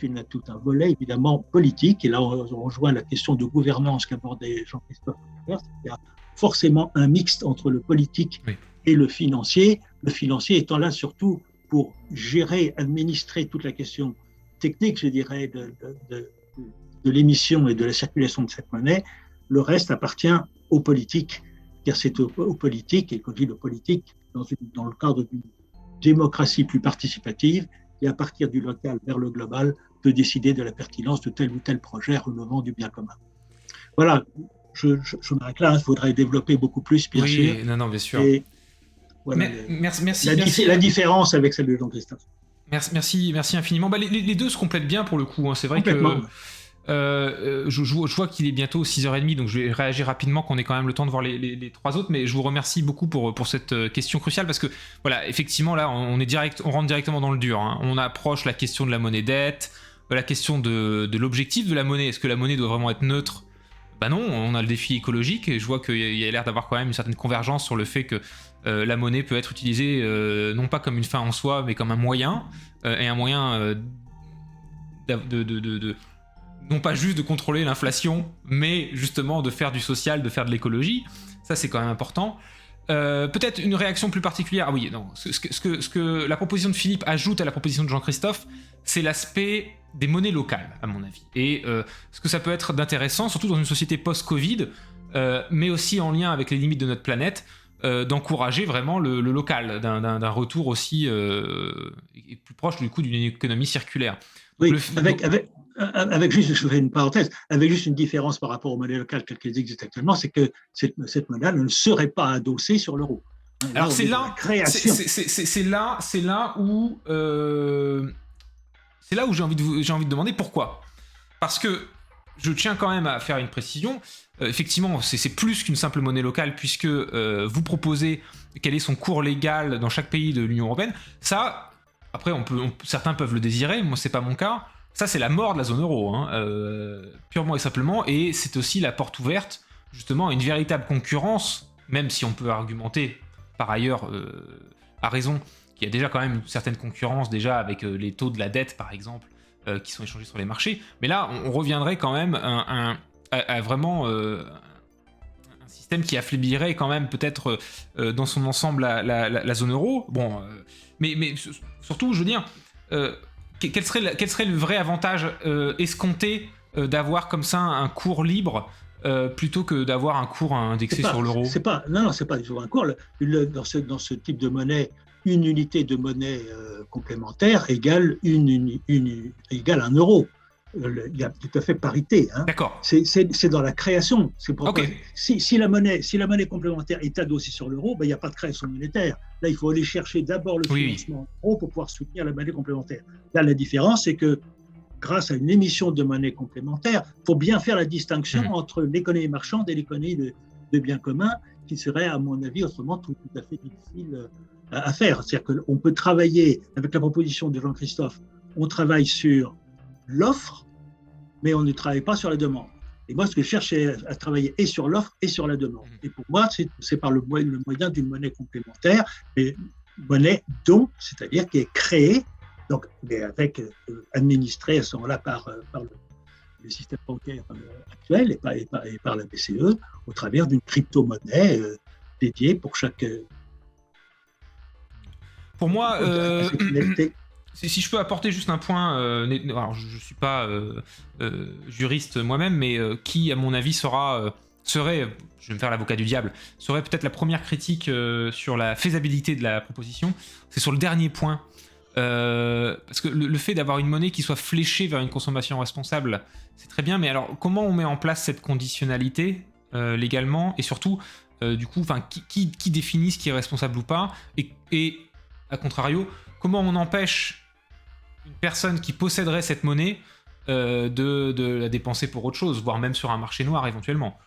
un volet évidemment politique, et là on rejoint la question de gouvernance qu'abordait Jean-Christophe. Il y a forcément un mixte entre le politique et le financier étant là surtout pour gérer, administrer toute la question technique, je dirais, de l'émission et de la circulation de cette monnaie. Le reste appartient aux politiques, car c'est aux politiques, et quand je dis le politique, dans le cadre d'une démocratie plus participative, et à partir du local vers le global, peut décider de la pertinence de tel ou tel projet relevant du bien commun. Voilà, je m'arrête là, il faudrait développer beaucoup plus, bien sûr. Oui, non, bien sûr. Et voilà, merci. La différence avec celle de Jean-Christophe. Merci infiniment. Les deux se complètent bien pour le coup. Hein. C'est vrai que je vois qu'il est bientôt 6h30, donc je vais réagir rapidement, qu'on ait quand même le temps de voir les trois autres, mais je vous remercie beaucoup pour cette question cruciale, parce que voilà, effectivement là on rentre directement dans le dur. Hein. On approche la question de la monnaie dette, la question de l'objectif de la monnaie. Est-ce que la monnaie doit vraiment être neutre ? Bah non, on a le défi écologique, et je vois qu'il y a l'air d'avoir quand même une certaine convergence sur le fait que la monnaie peut être utilisée non pas comme une fin en soi, mais comme un moyen, et un moyen non pas juste de contrôler l'inflation, mais justement de faire du social, de faire de l'écologie. Ça, c'est quand même important. Peut-être une réaction plus particulière. Ah oui, non. Ce que la proposition de Philippe ajoute à la proposition de Jean-Christophe, c'est l'aspect des monnaies locales, à mon avis. Et ce que ça peut être d'intéressant, surtout dans une société post-Covid, mais aussi en lien avec les limites de notre planète, d'encourager vraiment le local, d'un retour aussi plus proche du coup d'une économie circulaire. Oui, avec juste, je fais une parenthèse, avec juste une différence par rapport aux monnaies locales telles qu'elles existent actuellement, c'est que cette monnaie ne serait pas adossée sur l'euro. Alors c'est là où j'ai envie de demander pourquoi. Parce que je tiens quand même à faire une précision. Effectivement, c'est plus qu'une simple monnaie locale, puisque vous proposez quel est son cours légal dans chaque pays de l'Union européenne. Ça, après, certains peuvent le désirer, moi c'est pas mon cas. Ça, c'est la mort de la zone euro, hein, purement et simplement, et c'est aussi la porte ouverte, justement, à une véritable concurrence, même si on peut argumenter, par ailleurs, à raison, qu'il y a déjà quand même une certaine concurrence, déjà avec les taux de la dette, par exemple, qui sont échangés sur les marchés. Mais là, on reviendrait quand même à vraiment un système qui affaiblirait quand même, peut-être, dans son ensemble, la zone euro. Bon, mais surtout, je veux dire... Quel serait le vrai avantage escompté d'avoir comme ça un cours libre plutôt que d'avoir un cours indexé sur l'euro ? C'est pas du tout un cours. Dans ce type de monnaie, une unité de monnaie complémentaire égale égale un euro. Il y a tout à fait parité. Hein. D'accord. C'est dans la création. Okay. Si la monnaie complémentaire est adossée sur l'euro, ben, il n'y a pas de création monétaire. Là, il faut aller chercher d'abord le financement en euros pour pouvoir soutenir la monnaie complémentaire. Là, la différence, c'est que grâce à une émission de monnaie complémentaire, il faut bien faire la distinction entre l'économie marchande et l'économie de biens communs, qui serait, à mon avis, autrement tout à fait difficile à faire. C'est-à-dire qu'on peut travailler, avec la proposition de Jean-Christophe, on travaille sur l'offre, mais on ne travaille pas sur la demande. Et moi, ce que je cherche, c'est à travailler et sur l'offre et sur la demande. Et pour moi, c'est par le moyen d'une monnaie complémentaire, mais monnaie c'est-à-dire qui est créée, donc, mais avec administrée à ce moment-là par le système bancaire actuel et par la BCE, au travers d'une crypto-monnaie dédiée pour chaque... Pour moi... Si je peux apporter juste un point, alors je ne suis pas juriste moi-même, mais qui, à mon avis, serait, je vais me faire l'avocat du diable, serait peut-être la première critique sur la faisabilité de la proposition, c'est sur le dernier point. Parce que le fait d'avoir une monnaie qui soit fléchée vers une consommation responsable, c'est très bien, mais alors comment on met en place cette conditionnalité légalement, et surtout, du coup, qui définit ce qui est responsable ou pas, et à contrario, comment on empêche une personne qui posséderait cette monnaie de la dépenser pour autre chose, voire même sur un marché noir éventuellement ?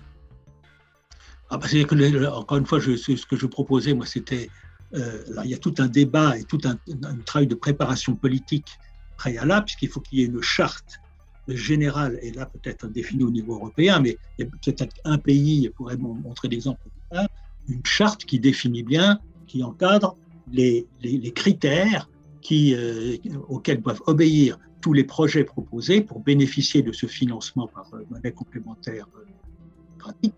C'est que, encore une fois, ce que je proposais, moi, c'était... il y a tout un débat et tout un travail de préparation politique préalable, puisqu'il faut qu'il y ait une charte générale, et là peut-être définie au niveau européen, mais il y a peut-être un pays pourrait montrer l'exemple, une charte qui définit bien, qui encadre les critères auxquels doivent obéir tous les projets proposés pour bénéficier de ce financement par monnaie complémentaire gratuite,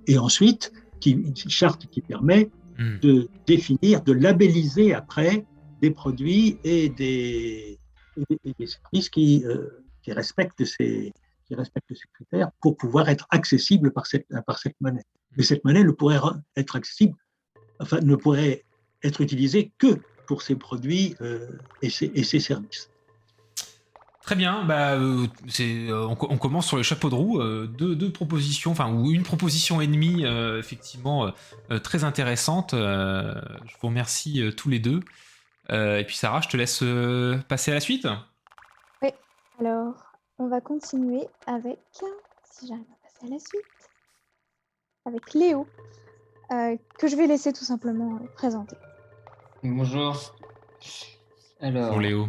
et ensuite une charte qui permet de définir, de labelliser après des produits et des services qui respectent ces critères pour pouvoir être accessibles par cette monnaie. Mais cette monnaie ne pourrait être accessible, ne pourrait être utilisée que pour ces produits et ces services. Très bien, on commence sur les chapeaux de roue, deux propositions, ou une proposition et demie, effectivement, très intéressante. Je vous remercie tous les deux. Et puis Sarah, je te laisse passer à la suite. Oui, alors on va continuer avec, si j'arrive à passer à la suite, avec Léo, que je vais laisser tout simplement présenter. Bonjour. Alors, Bonjour Léo.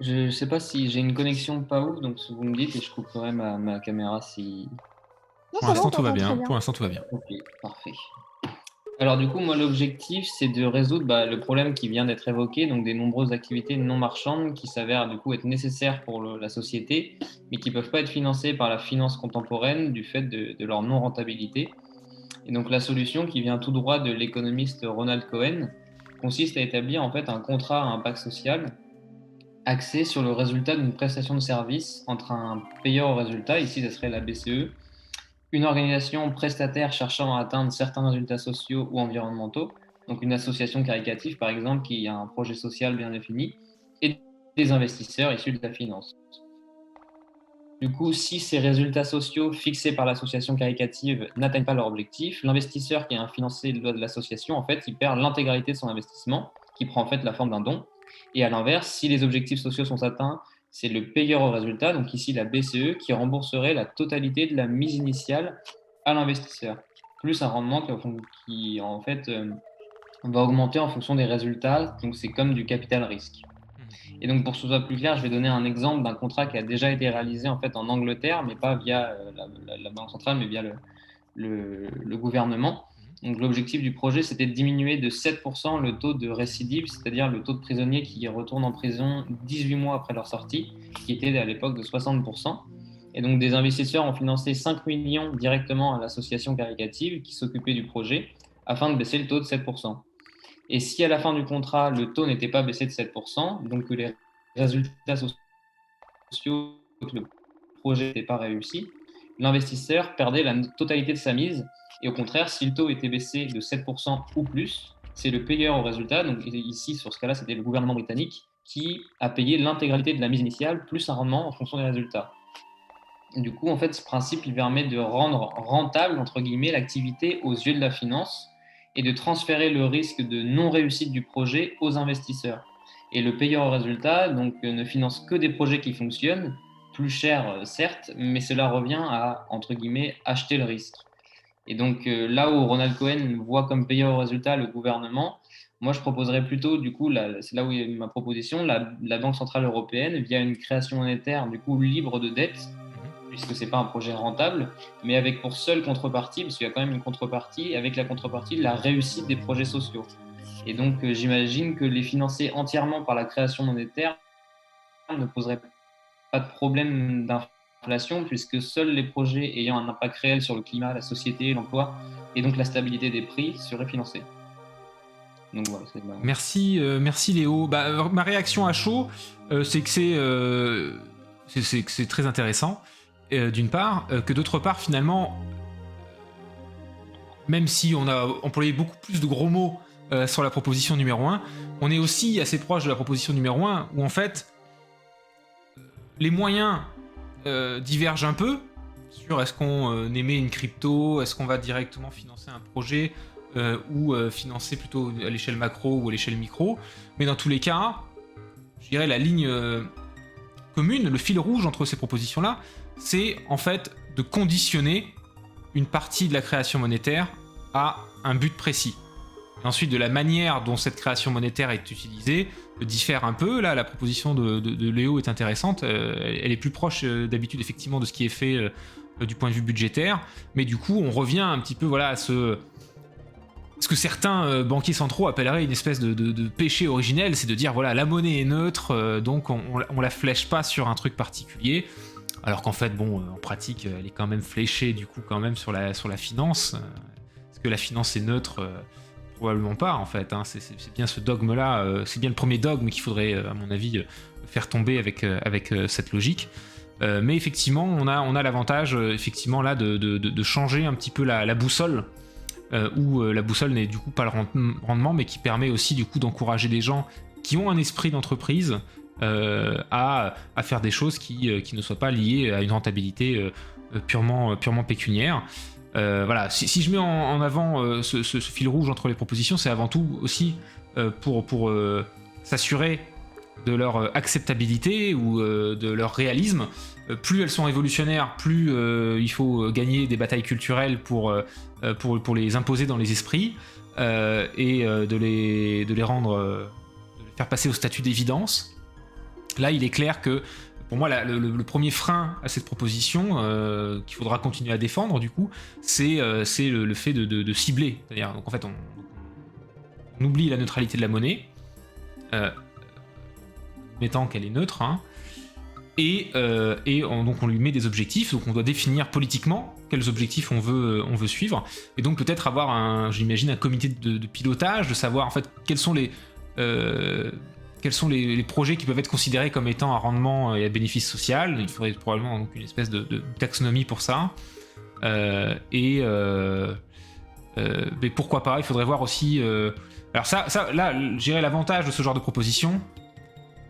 Je ne sais pas si j'ai une connexion pas ouf, donc vous me dites et je couperai ma caméra si... Non, Pour l'instant, tout va bien. Pour l'instant, tout va bien. Ok, parfait. Alors du coup, moi, l'objectif, c'est de résoudre le problème qui vient d'être évoqué, donc des nombreuses activités non marchandes qui s'avèrent du coup être nécessaires pour la société, mais qui ne peuvent pas être financées par la finance contemporaine du fait de leur non-rentabilité. Et donc la solution qui vient tout droit de l'économiste Ronald Cohen consiste à établir en fait un contrat à impact social axé sur le résultat d'une prestation de service entre un payeur au résultat, ici ce serait la BCE, une organisation prestataire cherchant à atteindre certains résultats sociaux ou environnementaux, donc une association caritative par exemple qui a un projet social bien défini, et des investisseurs issus de la finance. Du coup, si ces résultats sociaux fixés par l'association caritative n'atteignent pas leur objectif, l'investisseur qui a financé de l'association, en fait, il perd l'intégralité de son investissement, qui prend en fait la forme d'un don. Et à l'inverse, si les objectifs sociaux sont atteints, c'est le payeur au résultat, donc ici la BCE, qui rembourserait la totalité de la mise initiale à l'investisseur, plus un rendement qui en fait va augmenter en fonction des résultats, donc c'est comme du capital risque. Et donc pour que ce soit plus clair, je vais donner un exemple d'un contrat qui a déjà été réalisé en fait en Angleterre, mais pas via la banque centrale, mais via le gouvernement. Donc l'objectif du projet, c'était de diminuer de 7% le taux de récidive, c'est-à-dire le taux de prisonniers qui retournent en prison 18 mois après leur sortie, qui était à l'époque de 60%. Et donc des investisseurs ont financé 5 millions directement à l'association caritative qui s'occupait du projet, afin de baisser le taux de 7%. Et si à la fin du contrat, le taux n'était pas baissé de 7%, donc que les résultats sociaux, que le projet n'était pas réussi, l'investisseur perdait la totalité de sa mise. Et au contraire, si le taux était baissé de 7% ou plus, c'est le payeur au résultat, donc ici, sur ce cas-là, c'était le gouvernement britannique, qui a payé l'intégralité de la mise initiale, plus un rendement en fonction des résultats. Et du coup, en fait, ce principe, il permet de rendre rentable, entre guillemets, l'activité aux yeux de la finance et de transférer le risque de non-réussite du projet aux investisseurs. Et le payeur au résultat donc, ne finance que des projets qui fonctionnent, plus cher certes, mais cela revient à, entre guillemets, acheter le risque. Et donc là où Ronald Cohen voit comme payeur au résultat le gouvernement, moi je proposerais plutôt, du coup, c'est là où est ma proposition, la Banque Centrale Européenne via une création monétaire du coup libre de dette, puisque ce n'est pas un projet rentable, mais avec pour seule contrepartie, parce qu'il y a quand même une contrepartie, avec la contrepartie de la réussite des projets sociaux. Et donc j'imagine que les financer entièrement par la création monétaire ne poserait pas de problème d'inflation, puisque seuls les projets ayant un impact réel sur le climat, la société, l'emploi, et donc la stabilité des prix seraient financés. Donc voilà, merci Léo. Ma réaction à chaud, c'est que c'est très intéressant, d'une part, que d'autre part, finalement, même si on a employé beaucoup plus de gros mots sur la proposition numéro 1, on est aussi assez proche de la proposition numéro 1, où en fait, les moyens divergent un peu sur est-ce qu'on émet une crypto, est-ce qu'on va directement financer un projet ou financer plutôt à l'échelle macro ou à l'échelle micro. Mais dans tous les cas, je dirais la ligne commune, le fil rouge entre ces propositions-là, c'est en fait de conditionner une partie de la création monétaire a un but précis. Et ensuite, de la manière dont cette création monétaire est utilisée diffère un peu. Là, la proposition de Léo est intéressante. Elle est plus proche d'habitude, effectivement, de ce qui est fait du point de vue budgétaire. Mais du coup, on revient un petit peu à ce que certains banquiers centraux appelleraient une espèce de péché originel, c'est de dire, voilà, la monnaie est neutre, donc on la flèche pas sur un truc particulier. Alors qu'en fait, bon, en pratique, elle est quand même fléchée, du coup, quand même, sur la finance. Est-ce que la finance est neutre ? Probablement pas, en fait. C'est bien ce dogme-là, c'est bien le premier dogme qu'il faudrait, à mon avis, faire tomber avec cette logique. Mais effectivement, on a l'avantage, effectivement, là, de changer un petit peu la boussole, où la boussole n'est du coup pas le rendement, mais qui permet aussi, du coup, d'encourager des gens qui ont un esprit d'entreprise à faire des choses qui ne soient pas liées à une rentabilité purement pécuniaire. Voilà, si je mets en avant ce fil rouge entre les propositions, c'est avant tout aussi pour s'assurer de leur acceptabilité ou de leur réalisme. Plus elles sont révolutionnaires, plus il faut gagner des batailles culturelles pour les imposer dans les esprits et de les rendre, de les faire passer au statut d'évidence. Là, il est clair que, pour moi, le premier frein à cette proposition, qu'il faudra continuer à défendre, du coup, c'est le fait de cibler. C'est-à-dire, donc en fait, on oublie la neutralité de la monnaie, mettant qu'elle est neutre, hein, et donc on lui met des objectifs, donc on doit définir politiquement quels objectifs on veut suivre, et donc peut-être avoir j'imagine, un comité de pilotage, de savoir en fait quels sont les projets qui peuvent être considérés comme étant à rendement et à bénéfice social. Il faudrait probablement donc une espèce de taxonomie pour ça. Mais pourquoi pas, il faudrait voir aussi... Alors ça, là, je dirais l'avantage de ce genre de proposition,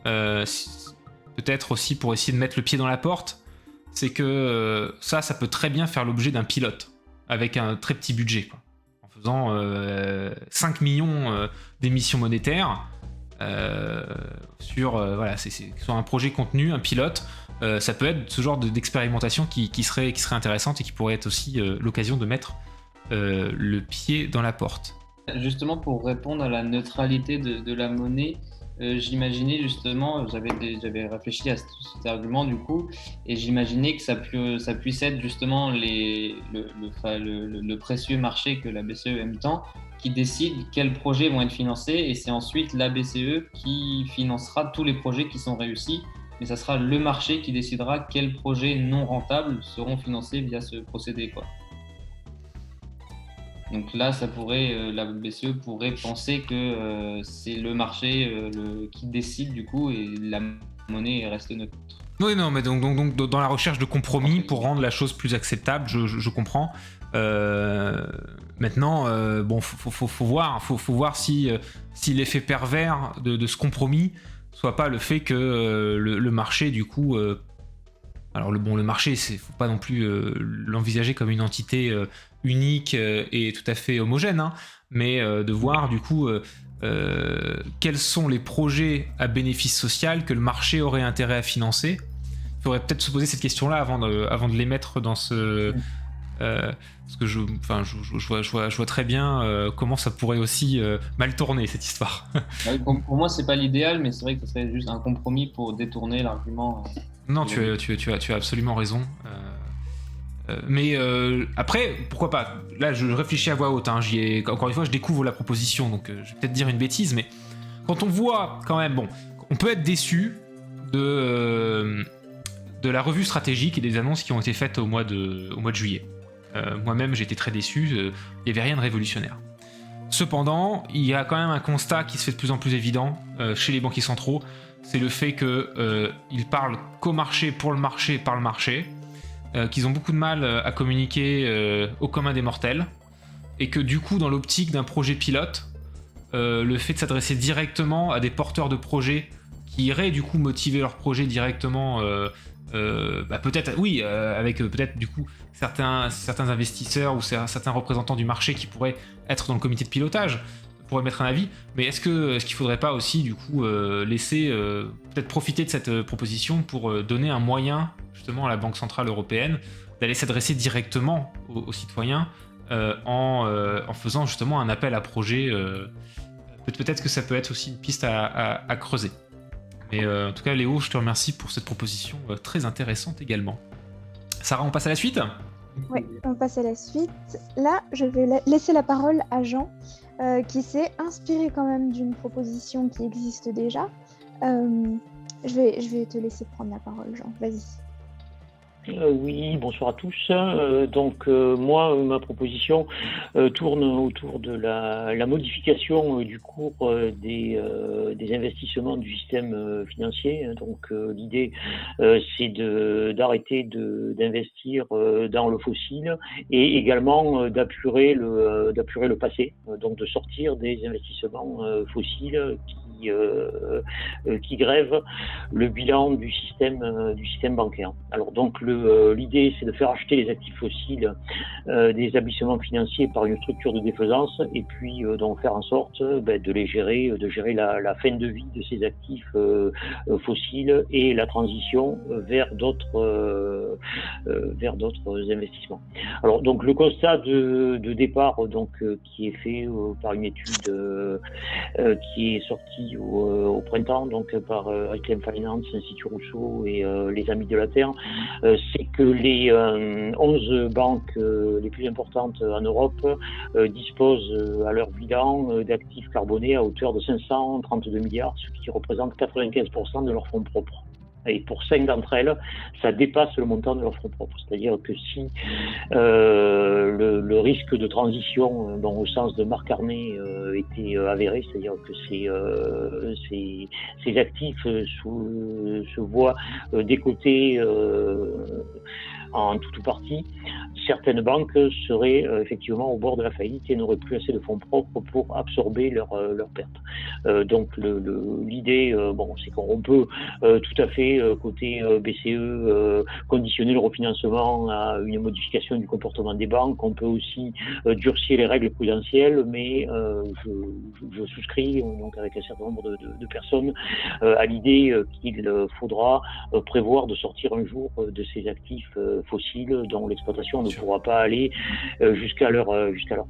peut-être aussi pour essayer de mettre le pied dans la porte, c'est que ça peut très bien faire l'objet d'un pilote, avec un très petit budget, quoi. En faisant 5 millions d'émissions monétaires, sur un projet contenu, un pilote, ça peut être ce genre d'expérimentation qui serait intéressante et qui pourrait être aussi l'occasion de mettre le pied dans la porte. Justement, pour répondre à la neutralité de la monnaie, j'imaginais justement, j'avais réfléchi à cet argument du coup, et j'imaginais que ça puisse être justement le précieux marché que la BCE aime tant, qui décide quels projets vont être financés, et c'est ensuite la BCE qui financera tous les projets qui sont réussis, mais ça sera le marché qui décidera quels projets non rentables seront financés via ce procédé, quoi. Donc là, la BCE pourrait penser que c'est le marché qui décide du coup, et la monnaie reste neutre. Oui, non, mais donc dans la recherche de compromis pour rendre la chose plus acceptable, je comprends. Maintenant, bon, faut voir si l'effet pervers de ce compromis soit pas le fait que le marché, du coup, alors le marché, faut pas non plus l'envisager comme une entité unique et tout à fait homogène, hein, mais de voir du coup quels sont les projets à bénéfice social que le marché aurait intérêt à financer. Il faudrait peut-être se poser cette question-là avant de les mettre dans ce... parce que je vois très bien comment ça pourrait aussi mal tourner, cette histoire. Pour moi, c'est pas l'idéal, mais c'est vrai que ce serait juste un compromis pour détourner l'argument. Non, tu as absolument raison. Mais après, pourquoi pas. Là, je réfléchis à voix haute, hein. Encore une fois, je découvre la proposition, donc je vais peut-être dire une bêtise, mais quand on voit quand même, bon, on peut être déçu de la revue stratégique et des annonces qui ont été faites au mois de juillet. Moi-même, j'étais très déçu, il n'y avait rien de révolutionnaire. Cependant, il y a quand même un constat qui se fait de plus en plus évident chez les banquiers centraux, c'est le fait qu'ils parlent qu'au marché, pour le marché, par le marché, qu'ils ont beaucoup de mal à communiquer au commun des mortels, et que du coup, dans l'optique d'un projet pilote, le fait de s'adresser directement à des porteurs de projets qui iraient du coup motiver leur projet directement, peut-être, oui, avec peut-être du coup certains investisseurs ou certains représentants du marché qui pourraient être dans le comité de pilotage, pourraient mettre un avis, mais est-ce qu'il faudrait pas aussi du coup laisser peut-être profiter de cette proposition pour donner un moyen justement à la Banque Centrale Européenne d'aller s'adresser directement aux citoyens en faisant justement un appel à projet. Peut-être que ça peut être aussi une piste à creuser. Mais en tout cas, Léo, je te remercie pour cette proposition très intéressante également. Sarah, on passe à la suite ? Oui, on passe à la suite. Là, je vais laisser la parole à Jean, qui s'est inspiré quand même d'une proposition qui existe déjà. Je vais te laisser prendre la parole, Jean. Vas-y. Oui, bonsoir à tous. Moi, ma proposition tourne autour de la modification du cours des investissements du système financier. Donc, l'idée, c'est d'arrêter d'investir dans le fossile et également d'apurer le passé. Donc, de sortir des investissements fossiles qui grèvent le bilan du système bancaire. Alors donc l'idée c'est de faire acheter les actifs fossiles des établissements financiers par une structure de défaisance et puis donc faire en sorte de gérer la fin de vie de ces actifs fossiles et la transition vers d'autres investissements. Alors donc le constat de départ qui est fait par une étude qui est sortie au printemps donc par Reclaim Finance, Institut Rousseau et les Amis de la Terre, c'est que les 11 banques les plus importantes en Europe disposent à leur bilan d'actifs carbonés à hauteur de 532 milliards, ce qui représente 95% de leurs fonds propres. Et pour 5 d'entre elles, ça dépasse le montant de leurs fonds propres. C'est-à-dire que si le risque de transition, au sens de Marc Carnet, était avéré, c'est-à-dire que ces actifs se voient décotés en toute partie, certaines banques seraient effectivement au bord de la faillite et n'auraient plus assez de fonds propres pour absorber leurs pertes. Donc l'idée, c'est qu'on peut tout à fait, côté BCE, conditionner le refinancement à une modification du comportement des banques. On peut aussi durcir les règles prudentielles, mais je souscris donc avec un certain nombre de personnes à l'idée qu'il faudra prévoir de sortir un jour de ces actifs fossiles dont l'exploitation ne pourra pas aller jusqu'à leur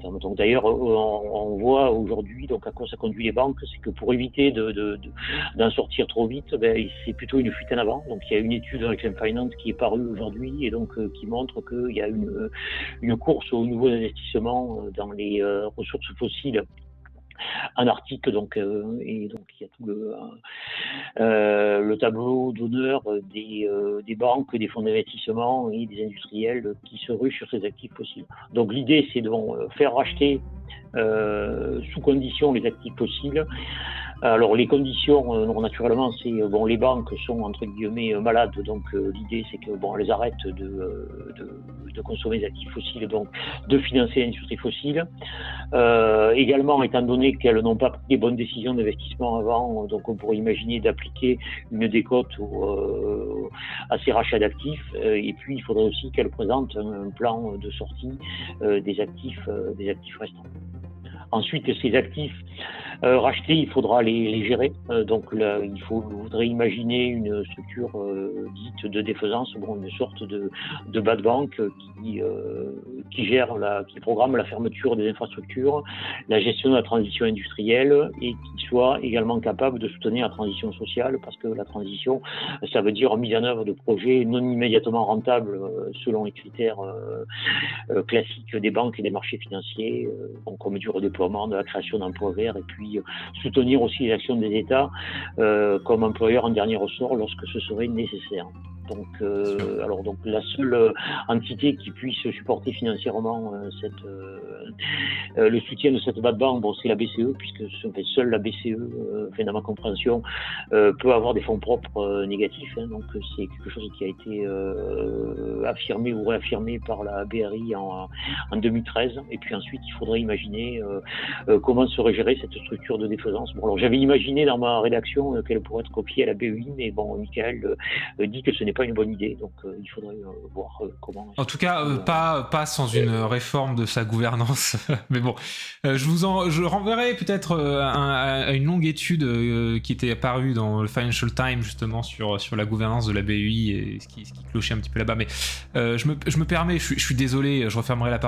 terme. Donc d'ailleurs, on voit aujourd'hui donc à quoi ça conduit les banques, c'est que pour éviter d'en sortir trop vite, c'est plutôt une fuite en avant. Donc il y a une étude de Reclaim Finance qui est parue aujourd'hui et donc qui montre qu'il y a une course au nouveau investissement dans les ressources fossiles. Un article et donc il y a tout le tableau d'honneur des banques, des fonds d'investissement et des industriels qui se ruent sur ces actifs fossiles. Donc l'idée c'est de faire racheter sous condition les actifs fossiles. Alors les conditions, naturellement, c'est les banques sont entre guillemets malades, donc l'idée c'est que elles arrêtent de consommer des actifs fossiles, donc de financer l'industrie fossile. Également, étant donné qu'elles n'ont pas pris les bonnes décisions d'investissement avant, donc on pourrait imaginer d'appliquer une décote à ces rachats d'actifs. Et puis il faudrait aussi qu'elles présentent un plan de sortie des actifs restants. Ensuite, ces actifs rachetés, il faudra les gérer. Donc là, il faudrait imaginer une structure dite de défaisance, une sorte de bad bank qui programme la fermeture des infrastructures, la gestion de la transition industrielle et qui soit également capable de soutenir la transition sociale, parce que la transition, ça veut dire mise en œuvre de projets non immédiatement rentables selon les critères classiques des banques et des marchés financiers, comme du redéploiement, de la création d'emplois verts, et puis soutenir aussi les actions des États comme employeurs en dernier ressort lorsque ce serait nécessaire. Donc, donc la seule entité qui puisse supporter financièrement le soutien de cette bad bank, c'est la BCE, puisque seule la BCE, dans ma compréhension, peut avoir des fonds propres négatifs. Donc c'est quelque chose qui a été affirmé ou réaffirmé par la BRI en 2013. Et puis ensuite, il faudrait imaginer comment serait gérée cette structure de défaisance. J'avais imaginé dans ma rédaction qu'elle pourrait être copiée à la BEI, mais Michael dit que ce n'est pas une bonne idée. Donc il faudrait voir comment. En tout cas, pas sans une réforme de sa gouvernance. Mais bon, je renverrai peut-être à une longue étude qui était apparue dans le Financial Times justement sur la gouvernance de la BEI et ce qui clochait un petit peu là-bas. Mais je me permets, je suis désolé, je refermerai la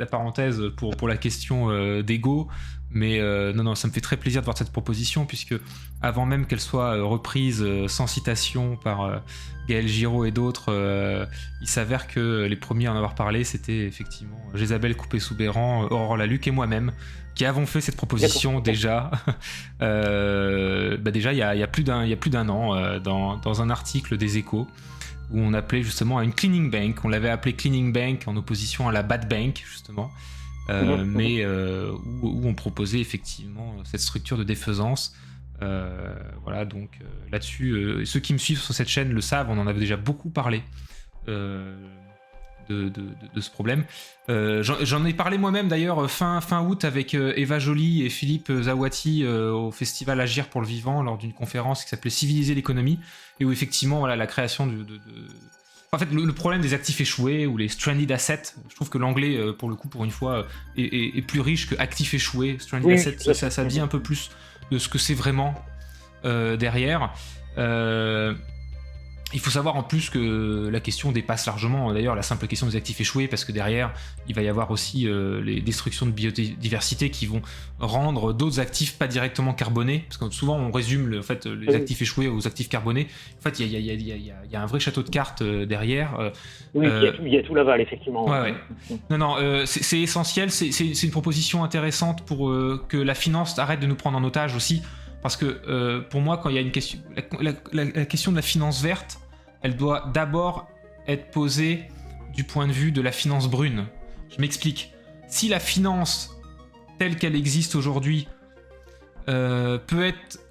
parenthèse pour la question d'ego. Mais non, ça me fait très plaisir de voir cette proposition, puisque avant même qu'elle soit reprise sans citation par Gaël Giraud et d'autres, il s'avère que les premiers à en avoir parlé, c'était effectivement Jésabel Coupé-Soubeyran, Aurore Laluc et moi-même, qui avons fait cette proposition déjà. Déjà, il y a plus d'un an, dans un article des Échos, où on appelait justement à une cleaning bank. On l'avait appelé cleaning bank en opposition à la bad bank, justement. Mais où on proposait effectivement cette structure de défaisance. Voilà, donc là-dessus, ceux qui me suivent sur cette chaîne le savent, on en avait déjà beaucoup parlé de ce problème. J'en ai parlé moi-même d'ailleurs fin août avec Eva Joly et Philippe Zawati au festival Agir pour le Vivant lors d'une conférence qui s'appelait Civiliser l'économie, et où effectivement voilà, la création en fait, le problème des actifs échoués ou les stranded assets, je trouve que l'anglais, pour le coup, pour une fois, est plus riche que actifs échoués. Stranded assets, ça dit un peu plus de ce que c'est vraiment derrière. Il faut savoir en plus que la question dépasse largement d'ailleurs la simple question des actifs échoués, parce que derrière il va y avoir aussi les destructions de biodiversité qui vont rendre d'autres actifs pas directement carbonés, parce que souvent on résume les actifs échoués aux actifs carbonés. En fait il y a un vrai château de cartes derrière. Oui, il y a tout l'aval effectivement. Ouais. Non, c'est essentiel, c'est une proposition intéressante pour que la finance arrête de nous prendre en otage aussi, parce que pour moi quand il y a une question, la question de la finance verte, elle doit d'abord être posée du point de vue de la finance brune. Je m'explique. Si la finance, telle qu'elle existe aujourd'hui, peut être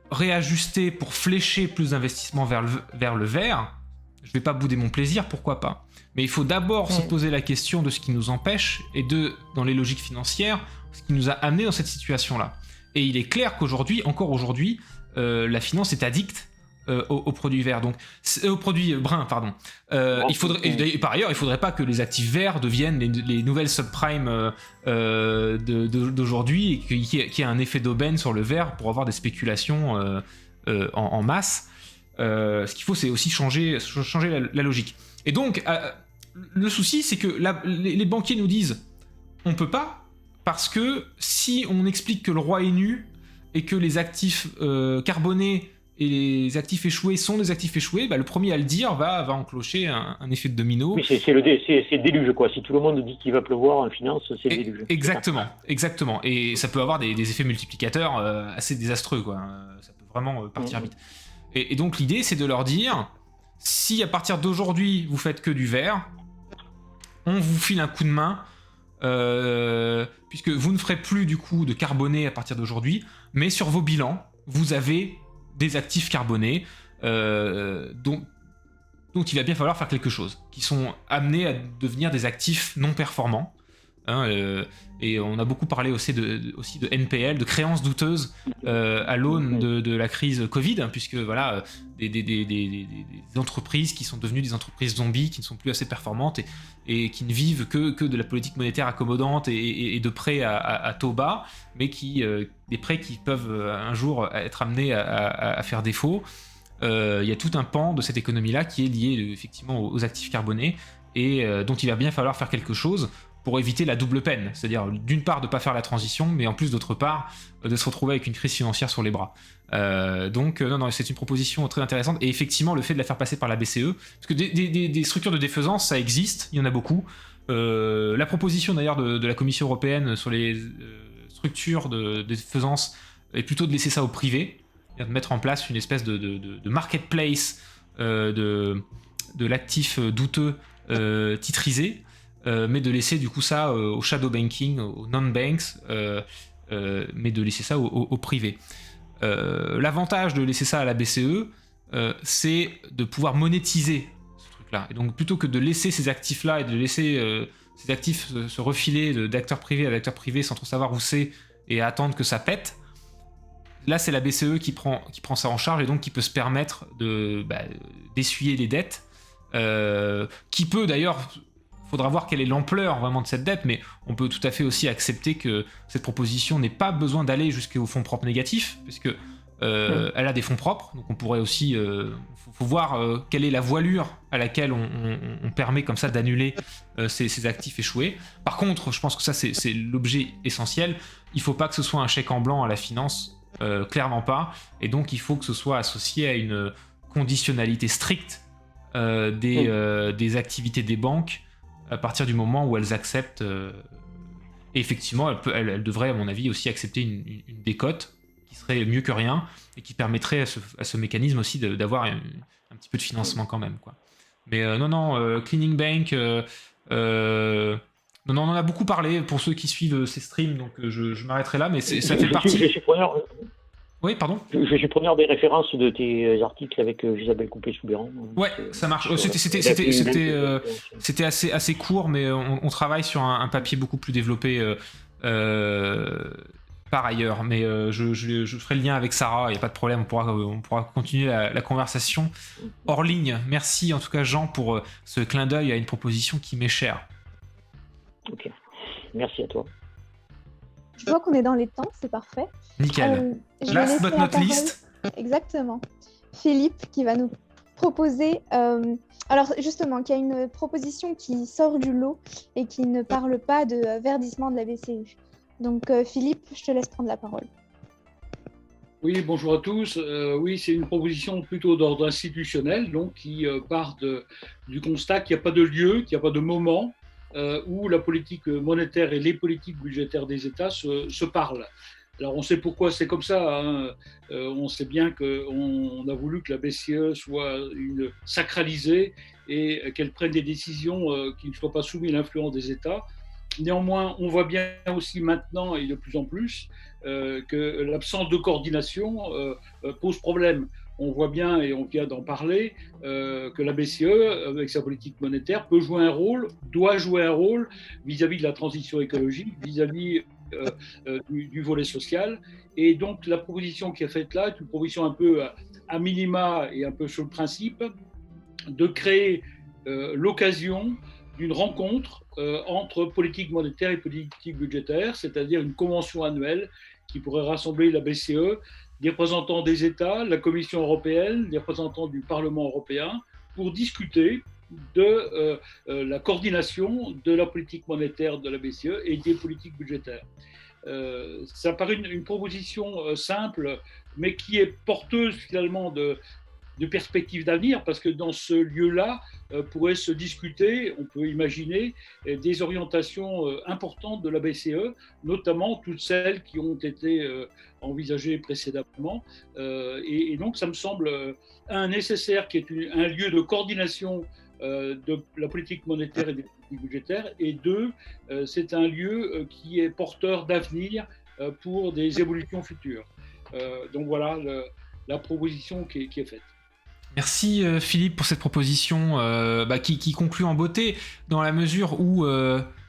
réajustée pour flécher plus d'investissements vers le vert, je vais pas bouder mon plaisir, pourquoi pas. Mais il faut d'abord se poser la question de ce qui nous empêche, et dans les logiques financières, ce qui nous a amené dans cette situation-là. Et il est clair qu'aujourd'hui, encore aujourd'hui, la finance est addicte aux produits verts, donc aux produits bruns, pardon. Par ailleurs, il faudrait pas que les actifs verts deviennent les nouvelles subprimes d'aujourd'hui, et qu'il y ait un effet d'aubaine sur le vert pour avoir des spéculations en masse. Ce qu'il faut, c'est aussi changer la logique. Et donc, le souci, c'est que les banquiers nous disent on peut pas, parce que si on explique que le roi est nu et que les actifs carbonés et les actifs échoués sont des actifs échoués, le premier à le dire va enclencher un effet de domino. Oui, c'est le déluge, quoi. Si tout le monde dit qu'il va pleuvoir en finance, c'est le déluge. Exactement. Et ça peut avoir des effets multiplicateurs assez désastreux, quoi. Ça peut vraiment partir vite. Et donc l'idée, c'est de leur dire, si à partir d'aujourd'hui, vous faites que du vert, on vous file un coup de main, puisque vous ne ferez plus du coup de carboné à partir d'aujourd'hui, mais sur vos bilans, vous avez des actifs carbonés dont il va bien falloir faire quelque chose, qui sont amenés à devenir des actifs non performants. Et on a beaucoup parlé aussi de NPL, de créances douteuses à l'aune de la crise Covid, puisque voilà, des entreprises qui sont devenues des entreprises zombies, qui ne sont plus assez performantes et qui ne vivent que de la politique monétaire accommodante et de prêts à taux bas, mais des prêts qui peuvent un jour être amenés à faire défaut. Il y a tout un pan de cette économie-là qui est lié effectivement aux actifs carbonés, et dont il va bien falloir faire quelque chose pour éviter la double peine, c'est-à-dire d'une part de ne pas faire la transition, mais en plus d'autre part de se retrouver avec une crise financière sur les bras. Donc non, c'est une proposition très intéressante, et effectivement le fait de la faire passer par la BCE, parce que des structures de défaisance, ça existe, il y en a beaucoup. La proposition d'ailleurs de la Commission européenne sur les structures de défaisance est plutôt de laisser ça au privé, de mettre en place une espèce de marketplace de l'actif douteux titrisé, mais de laisser du coup ça au shadow banking, aux non-banks, mais de laisser ça au privé. L'avantage de laisser ça à la BCE, c'est de pouvoir monétiser ce truc-là. Et donc plutôt que de laisser ces actifs-là et de laisser ces actifs se refiler d'acteurs privés à d'acteurs privés sans trop savoir où c'est et attendre que ça pète, là, c'est la BCE qui prend ça en charge et donc qui peut se permettre d'essuyer les dettes, qui peut d'ailleurs, il faudra voir quelle est l'ampleur vraiment de cette dette, mais on peut tout à fait aussi accepter que cette proposition n'ait pas besoin d'aller jusqu'aux fonds propres négatifs, puisque elle a des fonds propres, donc on pourrait aussi, faut voir quelle est la voilure à laquelle on permet comme ça d'annuler ces actifs échoués. Par contre, je pense que ça c'est l'objet essentiel. Il faut pas que ce soit un chèque en blanc à la finance, clairement pas, et donc il faut que ce soit associé à une conditionnalité stricte des activités des banques à partir du moment où elles acceptent. Et effectivement, elle devrait, à mon avis, aussi accepter une décote qui serait mieux que rien et qui permettrait à ce mécanisme aussi d'avoir un petit peu de financement quand même, quoi. Mais Cleaning Bank, on en a beaucoup parlé pour ceux qui suivent ces streams, donc je m'arrêterai là, mais ça fait partie... Je suis preneur. Oui, pardon. Je suis preneur des références de tes articles avec Isabelle Coupé-Soubéran. Ouais, ça marche. C'était assez court, mais on travaille sur un papier beaucoup plus développé par ailleurs. Mais je ferai le lien avec Sarah, il n'y a pas de problème, on pourra continuer la conversation hors ligne. Merci en tout cas Jean pour ce clin d'œil à une proposition qui m'est chère. Ok, merci à toi. Je vois qu'on est dans les temps, c'est parfait. Nickel. Je vais Last laisser but la not parole- least. Exactement. Philippe qui va nous proposer... alors justement, qu'il y a une proposition qui sort du lot et qui ne parle pas de verdissement de la BCE. Donc Philippe, je te laisse prendre la parole. Oui, bonjour à tous. Oui, c'est une proposition plutôt d'ordre institutionnel, donc qui part du constat qu'il n'y a pas de lieu, qu'il n'y a pas de moment où la politique monétaire et les politiques budgétaires des États se parlent. Alors on sait pourquoi c'est comme ça, hein. On sait bien qu'on a voulu que la BCE soit sacralisée et qu'elle prenne des décisions qui ne soient pas soumises à l'influence des États. Néanmoins, on voit bien aussi maintenant et de plus en plus que l'absence de coordination pose problème. On voit bien, et on vient d'en parler, que la BCE, avec sa politique monétaire, peut jouer un rôle, doit jouer un rôle vis-à-vis de la transition écologique, vis-à-vis du volet social. Et donc, la proposition qui est faite là est une proposition un peu à minima et un peu sur le principe de créer l'occasion d'une rencontre entre politique monétaire et politique budgétaire, c'est-à-dire une convention annuelle qui pourrait rassembler la BCE, des représentants des États, la Commission européenne, des représentants du Parlement européen, pour discuter de la coordination de la politique monétaire de la BCE et des politiques budgétaires. Ça paraît une proposition simple, mais qui est porteuse finalement de perspectives d'avenir, parce que dans ce lieu-là pourrait se discuter, on peut imaginer, des orientations importantes de la BCE, notamment toutes celles qui ont été envisagées précédemment. Et donc, ça me semble nécessaire qu'il y ait un lieu de coordination de la politique monétaire et des politiques budgétaires, et deux, c'est un lieu qui est porteur d'avenir pour des évolutions futures. Donc voilà la proposition qui est faite. Merci Philippe pour cette proposition qui conclut en beauté dans la mesure où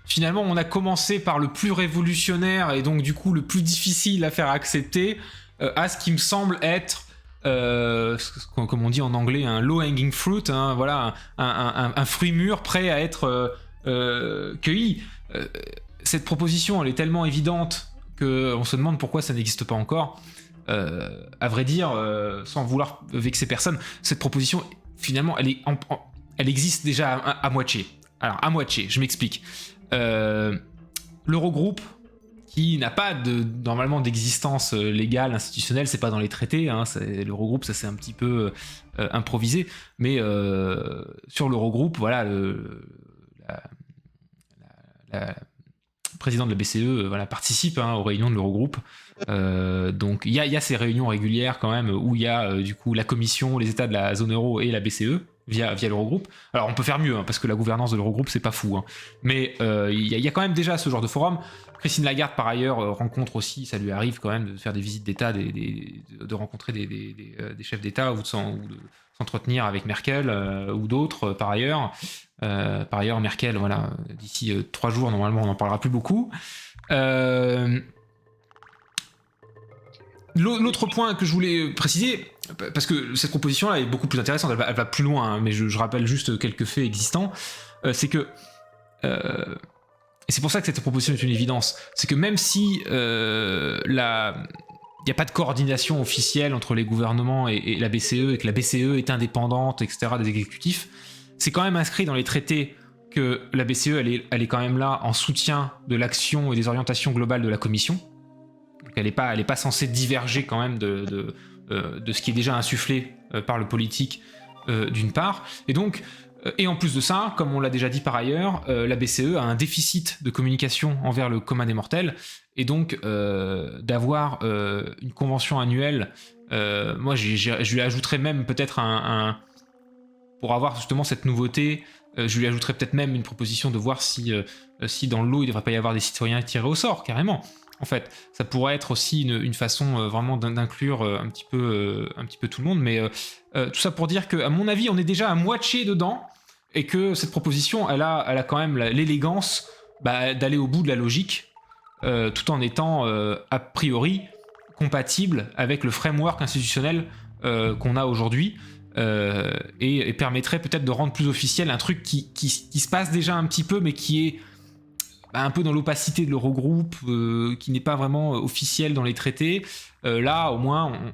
finalement on a commencé par le plus révolutionnaire et donc du coup le plus difficile à faire accepter à ce qui me semble être comme on dit en anglais un low hanging fruit, hein, voilà, un fruit mûr prêt à être cueilli. Cette proposition elle est tellement évidente qu'on se demande pourquoi ça n'existe pas encore. À vrai dire, sans vouloir vexer personne, cette proposition, finalement, elle existe déjà à moitié. Alors, à moitié, je m'explique. L'Eurogroupe, qui n'a pas normalement d'existence légale, institutionnelle, c'est pas dans les traités, hein, l'Eurogroupe, ça c'est un petit peu improvisé, mais sur l'Eurogroupe, voilà, la président de la BCE participe aux réunions de l'Eurogroupe. Donc il y a ces réunions régulières quand même où il y a du coup la Commission, les États de la zone euro et la BCE via l'Eurogroupe. Alors on peut faire mieux parce que la gouvernance de l'Eurogroupe c'est pas fou, mais il y a quand même déjà ce genre de forum. Christine Lagarde par ailleurs rencontre aussi, ça lui arrive quand même de faire des visites d'État, de rencontrer des chefs d'État ou de s'entretenir avec Merkel ou d'autres par ailleurs. Par ailleurs, Merkel, voilà, d'ici 3 jours, normalement, on n'en parlera plus beaucoup. L'autre point que je voulais préciser, parce que cette proposition-là est beaucoup plus intéressante, elle va plus loin, hein, mais je rappelle juste quelques faits existants, c'est que, et c'est pour ça que cette proposition est une évidence, c'est que même si il n'y a pas de coordination officielle entre les gouvernements et la BCE, et que la BCE est indépendante, etc., des exécutifs, c'est quand même inscrit dans les traités que la BCE, elle est quand même là en soutien de l'action et des orientations globales de la Commission. Donc elle n'est pas censée diverger quand même de ce qui est déjà insufflé par le politique, d'une part. Et donc, et en plus de ça, comme on l'a déjà dit par ailleurs, la BCE a un déficit de communication envers le commun des mortels, et donc d'avoir une convention annuelle, moi je lui ajouterais même peut-être pour avoir justement cette nouveauté, je lui ajouterais peut-être même une proposition de voir si dans le lot il ne devrait pas y avoir des citoyens tirés au sort, carrément. En fait, ça pourrait être aussi une façon vraiment d'inclure un petit peu tout le monde, mais tout ça pour dire qu'à mon avis, on est déjà à moitié dedans, et que cette proposition, elle a quand même l'élégance d'aller au bout de la logique, tout en étant a priori compatible avec le framework institutionnel qu'on a aujourd'hui, et permettrait peut-être de rendre plus officiel un truc qui se passe déjà un petit peu, mais qui est un peu dans l'opacité de l'Eurogroupe, qui n'est pas vraiment officiel dans les traités. Là, au moins, on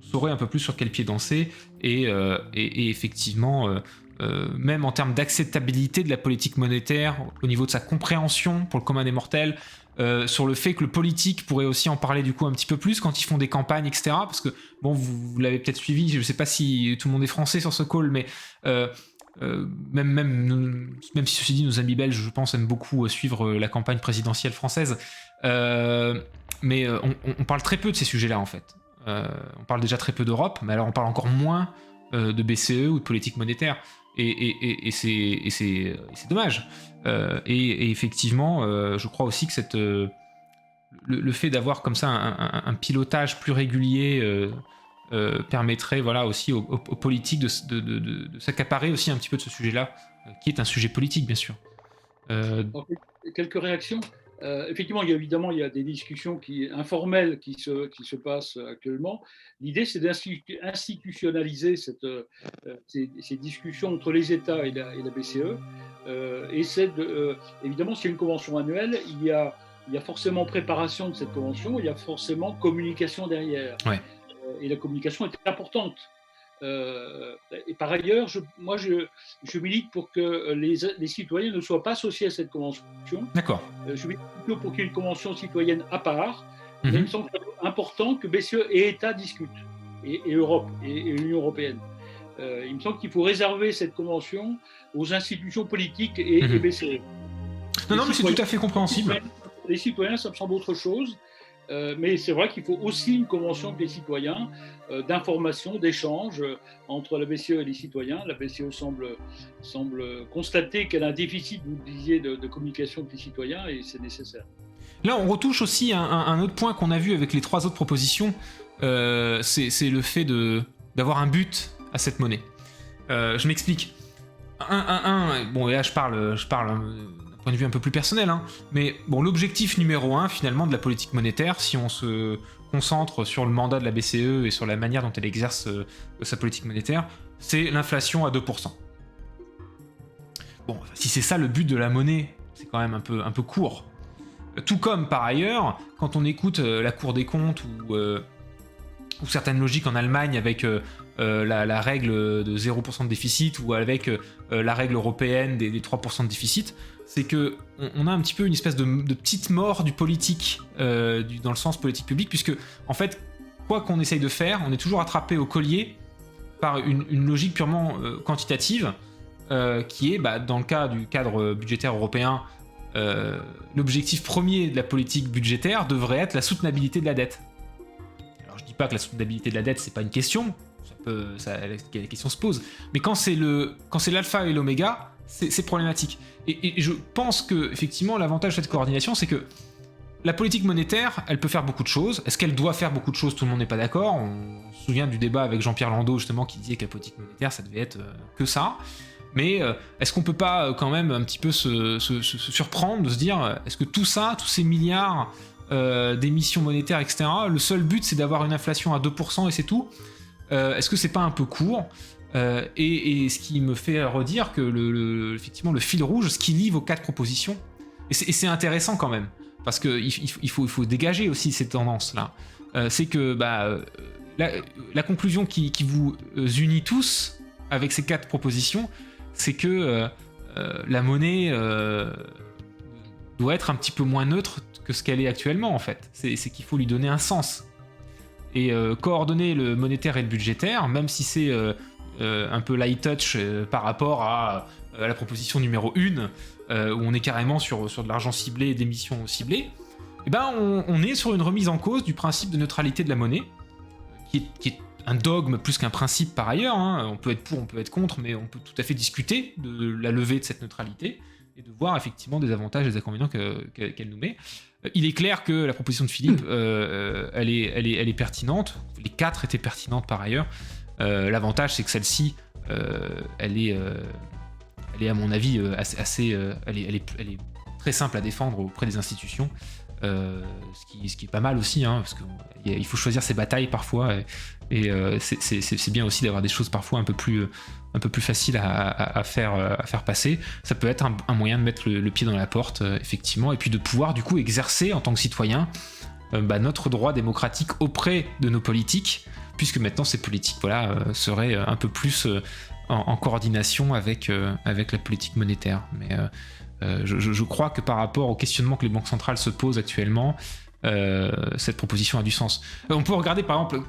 saurait un peu plus sur quel pied danser, et effectivement, même en termes d'acceptabilité de la politique monétaire, au niveau de sa compréhension pour le commun des mortels, sur le fait que le politique pourrait aussi en parler du coup un petit peu plus quand ils font des campagnes, etc. Parce que, bon, vous l'avez peut-être suivi, je ne sais pas si tout le monde est français sur ce call, mais... même si ceci dit, nos amis belges, je pense, aiment beaucoup suivre la campagne présidentielle française, mais on parle très peu de ces sujets-là en fait. On parle déjà très peu d'Europe, mais alors on parle encore moins de BCE ou de politique monétaire, et c'est dommage. Et effectivement, je crois aussi que le fait d'avoir comme ça un pilotage plus régulier permettrait aussi aux politiques de s'accaparer aussi un petit peu de ce sujet-là, qui est un sujet politique, bien sûr. Quelques réactions. Effectivement, il y a des discussions informelles qui se passent actuellement. L'idée, c'est d'institutionnaliser ces discussions entre les États et la BCE. Et évidemment, s'il y a une convention annuelle, il y a forcément préparation de cette convention, il y a forcément communication derrière. Ouais. Et la communication est importante. Et par ailleurs, je milite pour que les citoyens ne soient pas associés à cette convention. D'accord. Je milite plutôt pour qu'il y ait une convention citoyenne à part. Mais il me semble important que BCE et États discutent, et Europe, et Union européenne. Il me semble qu'il faut réserver cette convention aux institutions politiques et BCE. Non, mais c'est tout à fait compréhensible. Les citoyens, ça me semble autre chose. Mais c'est vrai qu'il faut aussi une convention avec les citoyens, d'information, d'échange entre la BCE et les citoyens. La BCE semble constater qu'elle a un déficit, vous le disiez, de communication avec les citoyens, et c'est nécessaire. Là, on retouche aussi un autre point qu'on a vu avec les 3 autres propositions, c'est le fait d'avoir un but à cette monnaie. Je m'explique. Bon, et là je parle d'un point de vue un peu plus personnel, hein, mais bon, l'objectif numéro 1 finalement de la politique monétaire, si on se concentre sur le mandat de la BCE et sur la manière dont elle exerce sa politique monétaire, c'est l'inflation à 2%. Bon, si c'est ça le but de la monnaie, c'est quand même un peu court. Tout comme par ailleurs, quand on écoute la Cour des comptes ou certaines logiques en Allemagne avec la règle de 0% de déficit, ou avec la règle européenne des 3% de déficit, c'est que on a un petit peu une espèce de petite mort du politique, dans le sens politique publique, puisque en fait, quoi qu'on essaye de faire, on est toujours attrapé au collier par une logique purement quantitative, qui est, dans le cas du cadre budgétaire européen, l'objectif premier de la politique budgétaire devrait être la soutenabilité de la dette. Alors je dis pas que la soutenabilité de la dette c'est pas une question, la question se pose, mais quand c'est l'alpha et l'oméga, c'est problématique. Et je pense que effectivement l'avantage de cette coordination, c'est que la politique monétaire, elle peut faire beaucoup de choses. Est-ce qu'elle doit faire beaucoup de choses? Tout le monde n'est pas d'accord. On se souvient du débat avec Jean-Pierre Landau justement, qui disait que la politique monétaire ça devait être que ça. Mais est-ce qu'on peut pas quand même un petit peu se surprendre, de se dire, est-ce que tout ça, tous ces milliards d'émissions monétaires, etc. Le seul but, c'est d'avoir une inflation à 2% et c'est tout. Est-ce que c'est pas un peu court ? Et ce qui me fait redire que effectivement, le fil rouge, ce qui lie vos 4 propositions, et c'est intéressant quand même, parce qu'il faut dégager aussi ces tendances-là. C'est que la conclusion qui vous unit tous avec ces 4 propositions, c'est que la monnaie doit être un petit peu moins neutre que ce qu'elle est actuellement, en fait. C'est qu'il faut lui donner un sens. Et coordonner le monétaire et le budgétaire, même si c'est un peu light touch par rapport à la proposition numéro 1, où on est carrément sur de l'argent ciblé et d'émissions ciblées, et ben on est sur une remise en cause du principe de neutralité de la monnaie, qui est un dogme plus qu'un principe par ailleurs, hein. On peut être pour, on peut être contre, mais on peut tout à fait discuter de la levée de cette neutralité et de voir effectivement des avantages et des inconvénients qu'elle nous met. Il est clair que la proposition de Philippe, elle est pertinente. Les 4 étaient pertinentes par ailleurs. L'avantage, c'est que celle-ci, elle est à mon avis elle est très simple à défendre auprès des institutions. Ce qui est pas mal aussi, hein, parce qu'il faut choisir ses batailles parfois, et c'est bien aussi d'avoir des choses parfois un peu plus faciles à faire passer. Ça peut être un moyen de mettre le pied dans la porte, effectivement, et puis de pouvoir du coup exercer en tant que citoyen notre droit démocratique auprès de nos politiques, puisque maintenant ces politiques seraient un peu plus en coordination avec la politique monétaire. Mais je crois que par rapport au questionnement que les banques centrales se posent actuellement, cette proposition a du sens. On peut regarder par exemple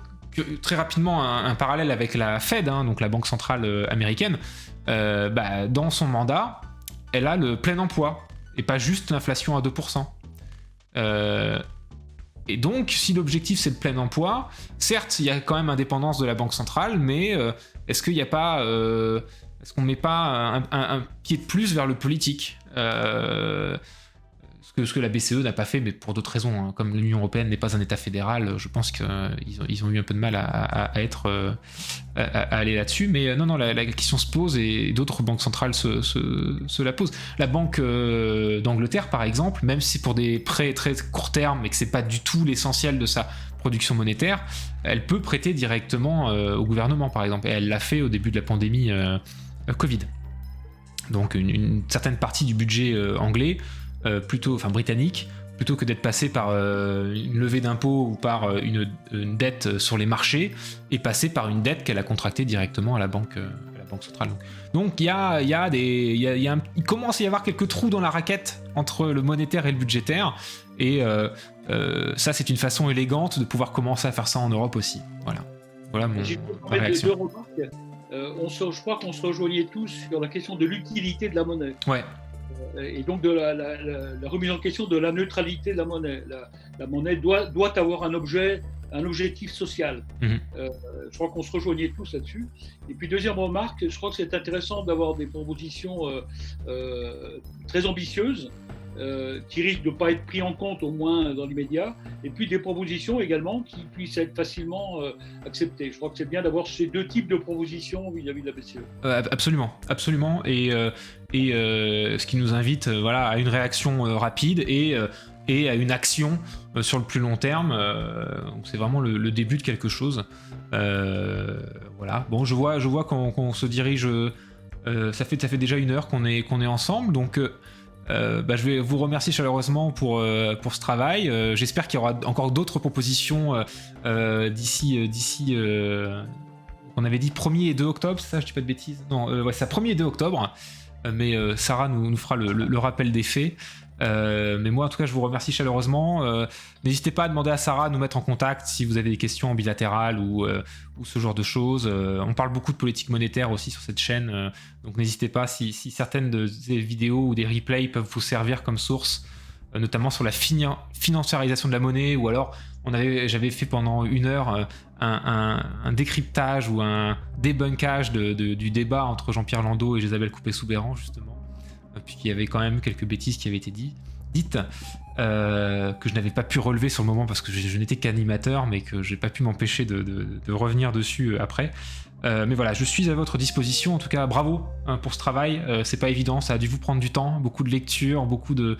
très rapidement un parallèle avec la Fed, hein, donc la banque centrale américaine. Dans son mandat, elle a le plein emploi et pas juste l'inflation à 2%. Et donc, si l'objectif c'est le plein emploi, certes, il y a quand même indépendance de la banque centrale, mais est-ce qu'il n'y a pas, est-ce qu'on met pas un pied de plus vers le politique, ce que la BCE n'a pas fait, mais pour d'autres raisons, hein. Comme l'Union européenne n'est pas un État fédéral, je pense qu'ils ont eu un peu de mal à aller là-dessus. Mais non, la question se pose et d'autres banques centrales se la posent. La Banque d'Angleterre, par exemple, même si pour des prêts très court terme et que c'est pas du tout l'essentiel de sa production monétaire, elle peut prêter directement au gouvernement, par exemple. Et elle l'a fait au début de la pandémie Covid. Donc une certaine partie du budget anglais, britannique, plutôt que d'être passé par une levée d'impôts ou par une dette sur les marchés, est passé par une dette qu'elle a contractée directement à la banque centrale. Donc il commence à y avoir quelques trous dans la raquette entre le monétaire et le budgétaire, et ça c'est une façon élégante de pouvoir commencer à faire ça en Europe aussi. Voilà ma réaction. Je crois qu'on se rejoignait tous sur la question de l'utilité de la monnaie. Ouais. Et donc de la remise en question de la neutralité de la monnaie. La monnaie doit avoir un objectif social. Je crois qu'on se rejoignait tous là-dessus. Et puis deuxième remarque, je crois que c'est intéressant d'avoir des propositions très ambitieuses, qui risquent de ne pas être pris en compte au moins dans l'immédiat, et puis des propositions également qui puissent être facilement acceptées. Je crois que c'est bien d'avoir ces 2 types de propositions vis-à-vis de la BCE. Absolument. Et ce qui nous invite à une réaction rapide et à une action sur le plus long terme. Donc c'est vraiment le début de quelque chose. Bon, je vois qu'on se dirige. Ça fait déjà 1 heure qu'on est ensemble, donc. Je vais vous remercier chaleureusement pour ce travail. J'espère qu'il y aura encore d'autres propositions d'ici. On avait dit 1er et 2 octobre, c'est ça, je dis pas de bêtises. Non, c'est 1er et 2 octobre. Mais Sarah nous fera le rappel des faits. Mais moi, en tout cas, je vous remercie chaleureusement. N'hésitez pas à demander à Sarah de nous mettre en contact si vous avez des questions en bilatéral ou ce genre de choses. On parle beaucoup de politique monétaire aussi sur cette chaîne, donc n'hésitez pas si certaines des vidéos ou des replays peuvent vous servir comme source, notamment sur la financiarisation de la monnaie, ou alors j'avais fait pendant 1 heure un décryptage ou un débunkage du débat entre Jean-Pierre Landau et Isabelle Couppé-Soubeyran, justement, puisqu'il y avait quand même quelques bêtises qui avaient été dites. dites, que je n'avais pas pu relever sur le moment parce que je n'étais qu'animateur, mais que j'ai pas pu m'empêcher de revenir dessus après. Mais voilà, je suis à votre disposition. En tout cas, bravo pour ce travail. C'est pas évident, ça a dû vous prendre du temps, beaucoup de lectures, beaucoup de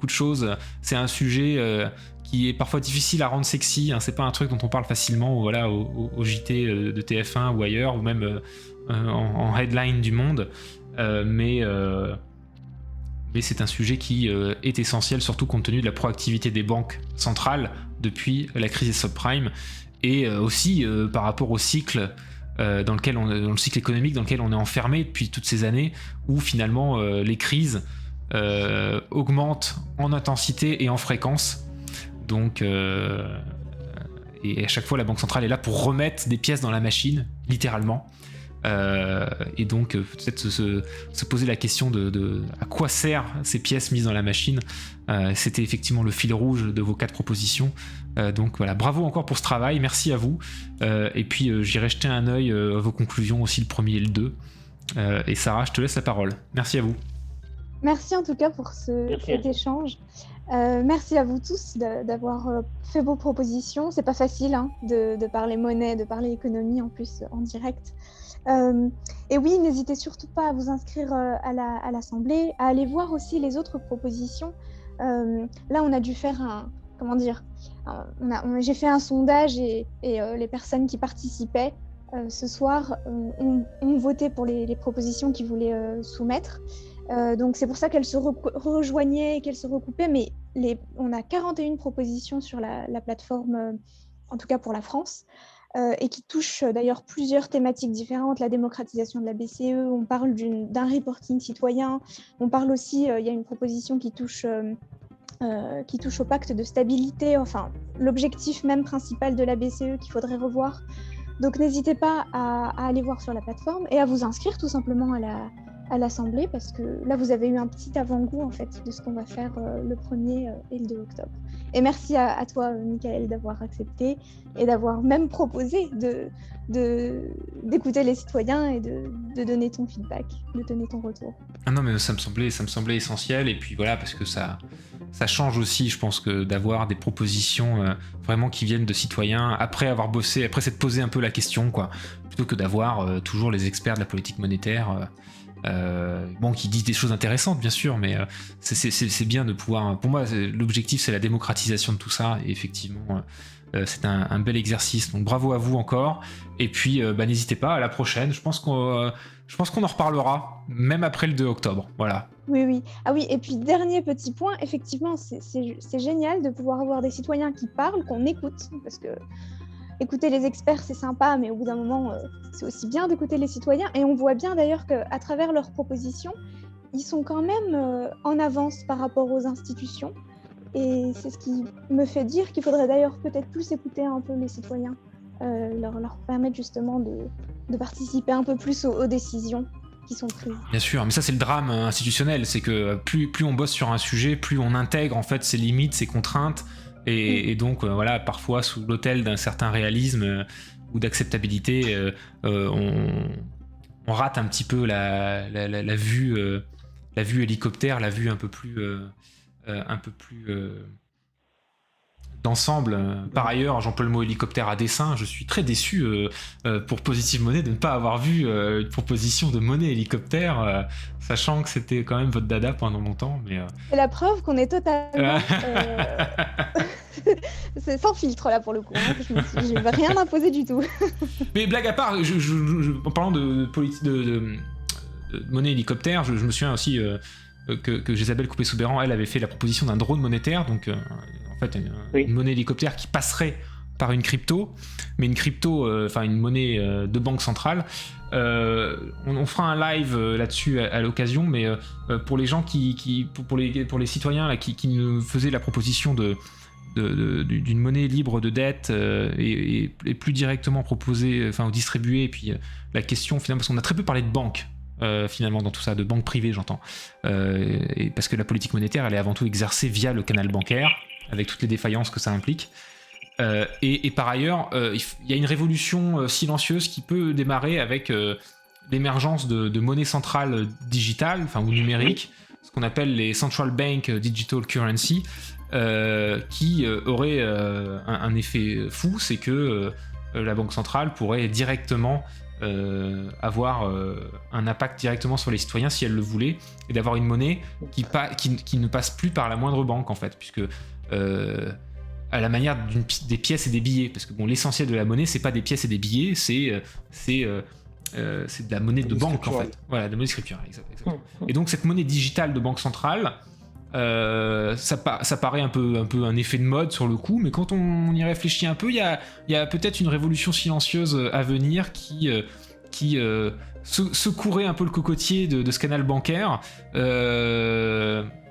choses. C'est un sujet qui est parfois difficile à rendre sexy. Hein. C'est pas un truc dont on parle facilement, voilà, au JT de TF1 ou ailleurs, ou même en headline du Monde. Mais c'est un sujet qui est essentiel, surtout compte tenu de la proactivité des banques centrales depuis la crise des subprimes, et aussi par rapport au cycle dans le cycle économique dans lequel on est enfermé depuis toutes ces années, où finalement les crises augmentent en intensité et en fréquence. Donc, et à chaque fois, la Banque centrale est là pour remettre des pièces dans la machine, littéralement. Et donc peut-être se poser la question de à quoi servent ces pièces mises dans la machine. C'était effectivement le fil rouge de vos 4 propositions. Donc voilà, bravo encore pour ce travail, merci à vous. Et puis j'irai jeter un œil à vos conclusions aussi, le premier et le 2. Et Sarah, je te laisse la parole. Merci à vous. Merci en tout cas pour cet échange. Merci à vous tous d'avoir fait vos propositions. C'est pas facile de parler monnaie, de parler économie en plus en direct. Et oui, n'hésitez surtout pas à vous inscrire à l'Assemblée, à aller voir aussi les autres propositions. Là, on a dû faire j'ai fait un sondage et les personnes qui participaient ce soir ont voté pour les propositions qu'ils voulaient soumettre. Donc c'est pour ça qu'elles se rejoignaient et qu'elles se recoupaient, mais on a 41 propositions sur la plateforme, en tout cas pour la France, et qui touchent d'ailleurs plusieurs thématiques différentes, la démocratisation de la BCE, on parle d'un reporting citoyen, on parle aussi, il y a une proposition qui touche au pacte de stabilité, enfin l'objectif même principal de la BCE qu'il faudrait revoir. Donc n'hésitez pas à aller voir sur la plateforme et à vous inscrire tout simplement à l'Assemblée, parce que là vous avez eu un petit avant-goût en fait de ce qu'on va faire le 1er et le 2 octobre. Et merci à toi Michael d'avoir accepté et d'avoir même proposé d'écouter les citoyens et de donner ton feedback, de donner ton retour. Ah non, mais ça me semblait essentiel, et puis voilà, parce que ça change aussi, je pense, que d'avoir des propositions vraiment qui viennent de citoyens après avoir bossé, après s'être posé un peu la question, quoi, plutôt que d'avoir toujours les experts de la politique monétaire qui disent des choses intéressantes bien sûr, mais c'est bien de pouvoir, pour moi l'objectif c'est la démocratisation de tout ça, et effectivement c'est un bel exercice, donc bravo à vous encore, et puis n'hésitez pas, à la prochaine, je pense qu'on en reparlera même après le 2 octobre, voilà. Oui. Ah oui, et puis dernier petit point, effectivement c'est génial de pouvoir avoir des citoyens qui parlent, qu'on écoute, parce que écouter les experts, c'est sympa, mais au bout d'un moment, c'est aussi bien d'écouter les citoyens. Et on voit bien d'ailleurs qu'à travers leurs propositions, ils sont quand même en avance par rapport aux institutions. Et c'est ce qui me fait dire qu'il faudrait d'ailleurs peut-être plus écouter un peu les citoyens, leur permettre justement de participer un peu plus aux décisions qui sont prises. Bien sûr, mais ça c'est le drame institutionnel, c'est que plus on bosse sur un sujet, plus on intègre en fait ses limites, ses contraintes, et donc voilà, parfois sous l'autel d'un certain réalisme ou d'acceptabilité, on rate un petit peu la vue hélicoptère, la vue un peu plus d'ensemble. Par ailleurs, j'emploie le mot hélicoptère à dessein. Je suis très déçu pour Positive Money de ne pas avoir vu une proposition de monnaie hélicoptère, sachant que c'était quand même votre dada pendant longtemps. Mais c'est la preuve qu'on est totalement c'est sans filtre là pour le coup. Je n'ai rien imposé du tout. Mais blague à part, en parlant de monnaie hélicoptère, je me souviens aussi que Isabelle Coupé-Soubeyran, elle avait fait la proposition d'un drone monétaire, donc en fait une monnaie hélicoptère qui passerait par une crypto, mais une crypto, une monnaie de banque centrale. On fera un live là-dessus à l'occasion, mais pour les gens pour les citoyens là, qui nous faisaient la proposition d'une monnaie libre de dette et plus directement proposée, ou distribuée, et puis la question finalement, parce qu'on a très peu parlé de banques. Finalement dans tout ça, de banques privées j'entends, et parce que la politique monétaire elle est avant tout exercée via le canal bancaire avec toutes les défaillances que ça implique, et par ailleurs il y a une révolution silencieuse qui peut démarrer avec l'émergence de monnaies centrales digitales ou numériques, ce qu'on appelle les Central Bank Digital Currency, qui aurait un effet fou, c'est que la Banque centrale pourrait directement avoir un impact directement sur les citoyens si elle le voulait, et d'avoir une monnaie qui ne passe plus par la moindre banque, en fait, puisque à la manière des pièces et des billets, parce que bon, l'essentiel de la monnaie, c'est pas des pièces et des billets, c'est de la monnaie de banque, en fait. Voilà, de la monnaie scripturale, exactement. Et donc cette monnaie digitale de banque centrale, ça paraît un peu un effet de mode sur le coup, mais quand on y réfléchit un peu, il y a peut-être une révolution silencieuse à venir qui secouerait un peu le cocotier de ce canal bancaire.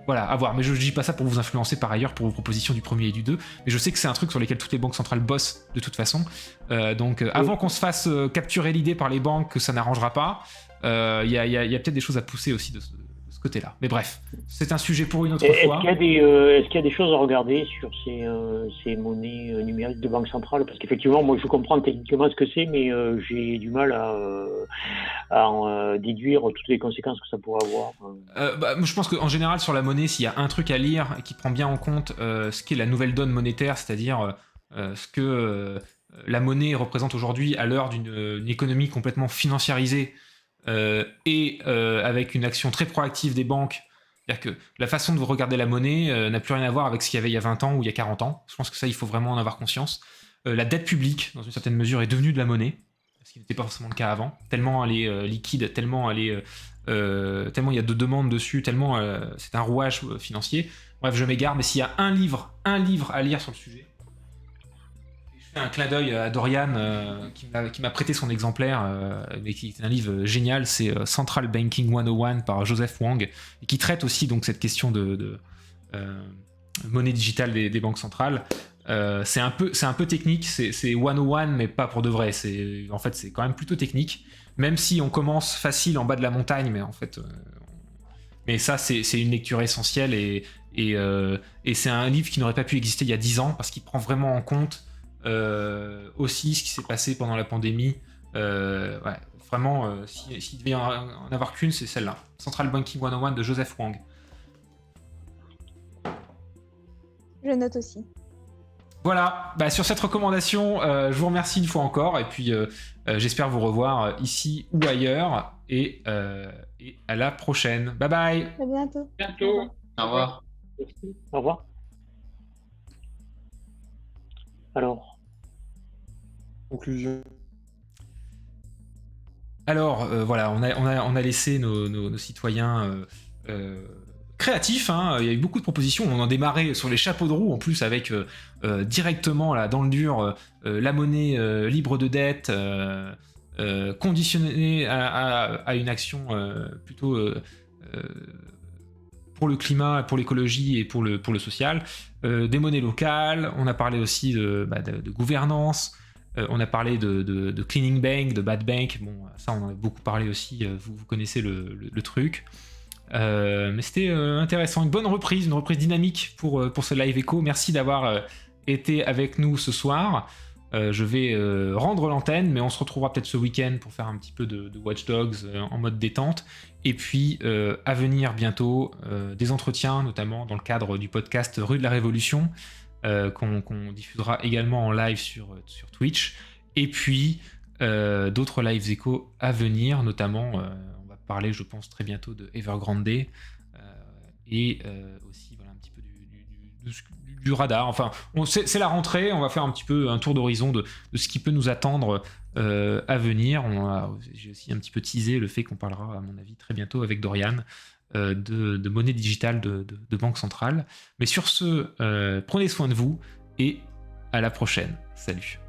Voilà, à voir. Mais je dis pas ça pour vous influencer par ailleurs pour vos propositions du 1er et du 2, mais je sais que c'est un truc sur lequel toutes les banques centrales bossent de toute façon. Donc avant qu'on se fasse capturer l'idée par les banques que ça n'arrangera pas, il y a peut-être des choses à pousser aussi de ce côté-là. Mais bref, c'est un sujet pour une autre fois. Est-ce qu'il y a des choses à regarder sur ces monnaies numériques de banque centrale? Parce qu'effectivement, moi je comprends techniquement ce que c'est, mais j'ai du mal à en déduire toutes les conséquences que ça pourrait avoir. Je pense qu'en général, sur la monnaie, s'il y a un truc à lire qui prend bien en compte ce qu'est la nouvelle donne monétaire, c'est-à-dire ce que la monnaie représente aujourd'hui à l'heure d'une économie complètement financiarisée, et avec une action très proactive des banques, c'est-à-dire que la façon de regarder la monnaie n'a plus rien à voir avec ce qu'il y avait il y a 20 ans ou il y a 40 ans. Je pense que ça, il faut vraiment en avoir conscience. La dette publique, dans une certaine mesure, est devenue de la monnaie, ce qui n'était pas forcément le cas avant, tellement elle est liquide, tellement il y a de demandes dessus, tellement c'est un rouage financier. Bref, je m'égare, mais s'il y a un livre à lire sur le sujet, je fais un clin d'œil à Dorian qui m'a prêté son exemplaire, mais qui est un livre génial, c'est Central Banking 101 par Joseph Wang, et qui traite aussi donc cette question de monnaie digitale des banques centrales. C'est un peu technique, c'est 101 mais pas pour de vrai, en fait c'est quand même plutôt technique, même si on commence facile en bas de la montagne, mais en fait mais ça c'est une lecture essentielle, et c'est un livre qui n'aurait pas pu exister il y a 10 ans parce qu'il prend vraiment en compte aussi ce qui s'est passé pendant la pandémie. Vraiment, s'il devait en avoir qu'une, c'est celle-là, Central Banking 101 de Joseph Wang. Je note aussi. Voilà, sur cette recommandation, je vous remercie une fois encore, et puis j'espère vous revoir ici ou ailleurs, et à la prochaine. Bye bye. À bientôt. Bientôt. Au revoir. Merci. Au revoir. Alors, Conclusion. Alors voilà, on a laissé nos citoyens créatifs, hein. Il y a eu beaucoup de propositions, on en démarrait sur les chapeaux de roue en plus, avec directement là dans le dur la monnaie libre de dette, conditionnée à une action plutôt pour le climat, pour l'écologie et pour le social, des monnaies locales. On a parlé aussi de gouvernance, on a parlé de cleaning bank, de bad bank. Bon, ça on en a beaucoup parlé aussi, vous connaissez le truc. Mais c'était intéressant, une reprise dynamique pour ce live écho. Merci d'avoir été avec nous ce soir. Je vais rendre l'antenne, mais on se retrouvera peut-être ce week-end pour faire un petit peu de Watch Dogs en mode détente. Et puis à venir bientôt des entretiens, notamment dans le cadre du podcast Rue de la Révolution, qu'on diffusera également en live sur Twitch. Et puis d'autres lives échos à venir, notamment on va parler, je pense, très bientôt de Evergrande, et aussi voilà, un petit peu du radar. Enfin, c'est la rentrée, on va faire un petit peu un tour d'horizon de ce qui peut nous attendre à venir. J'ai aussi un petit peu teasé le fait qu'on parlera, à mon avis, très bientôt avec Dorian de monnaie digitale de banque centrale. Mais sur ce, prenez soin de vous et à la prochaine. Salut.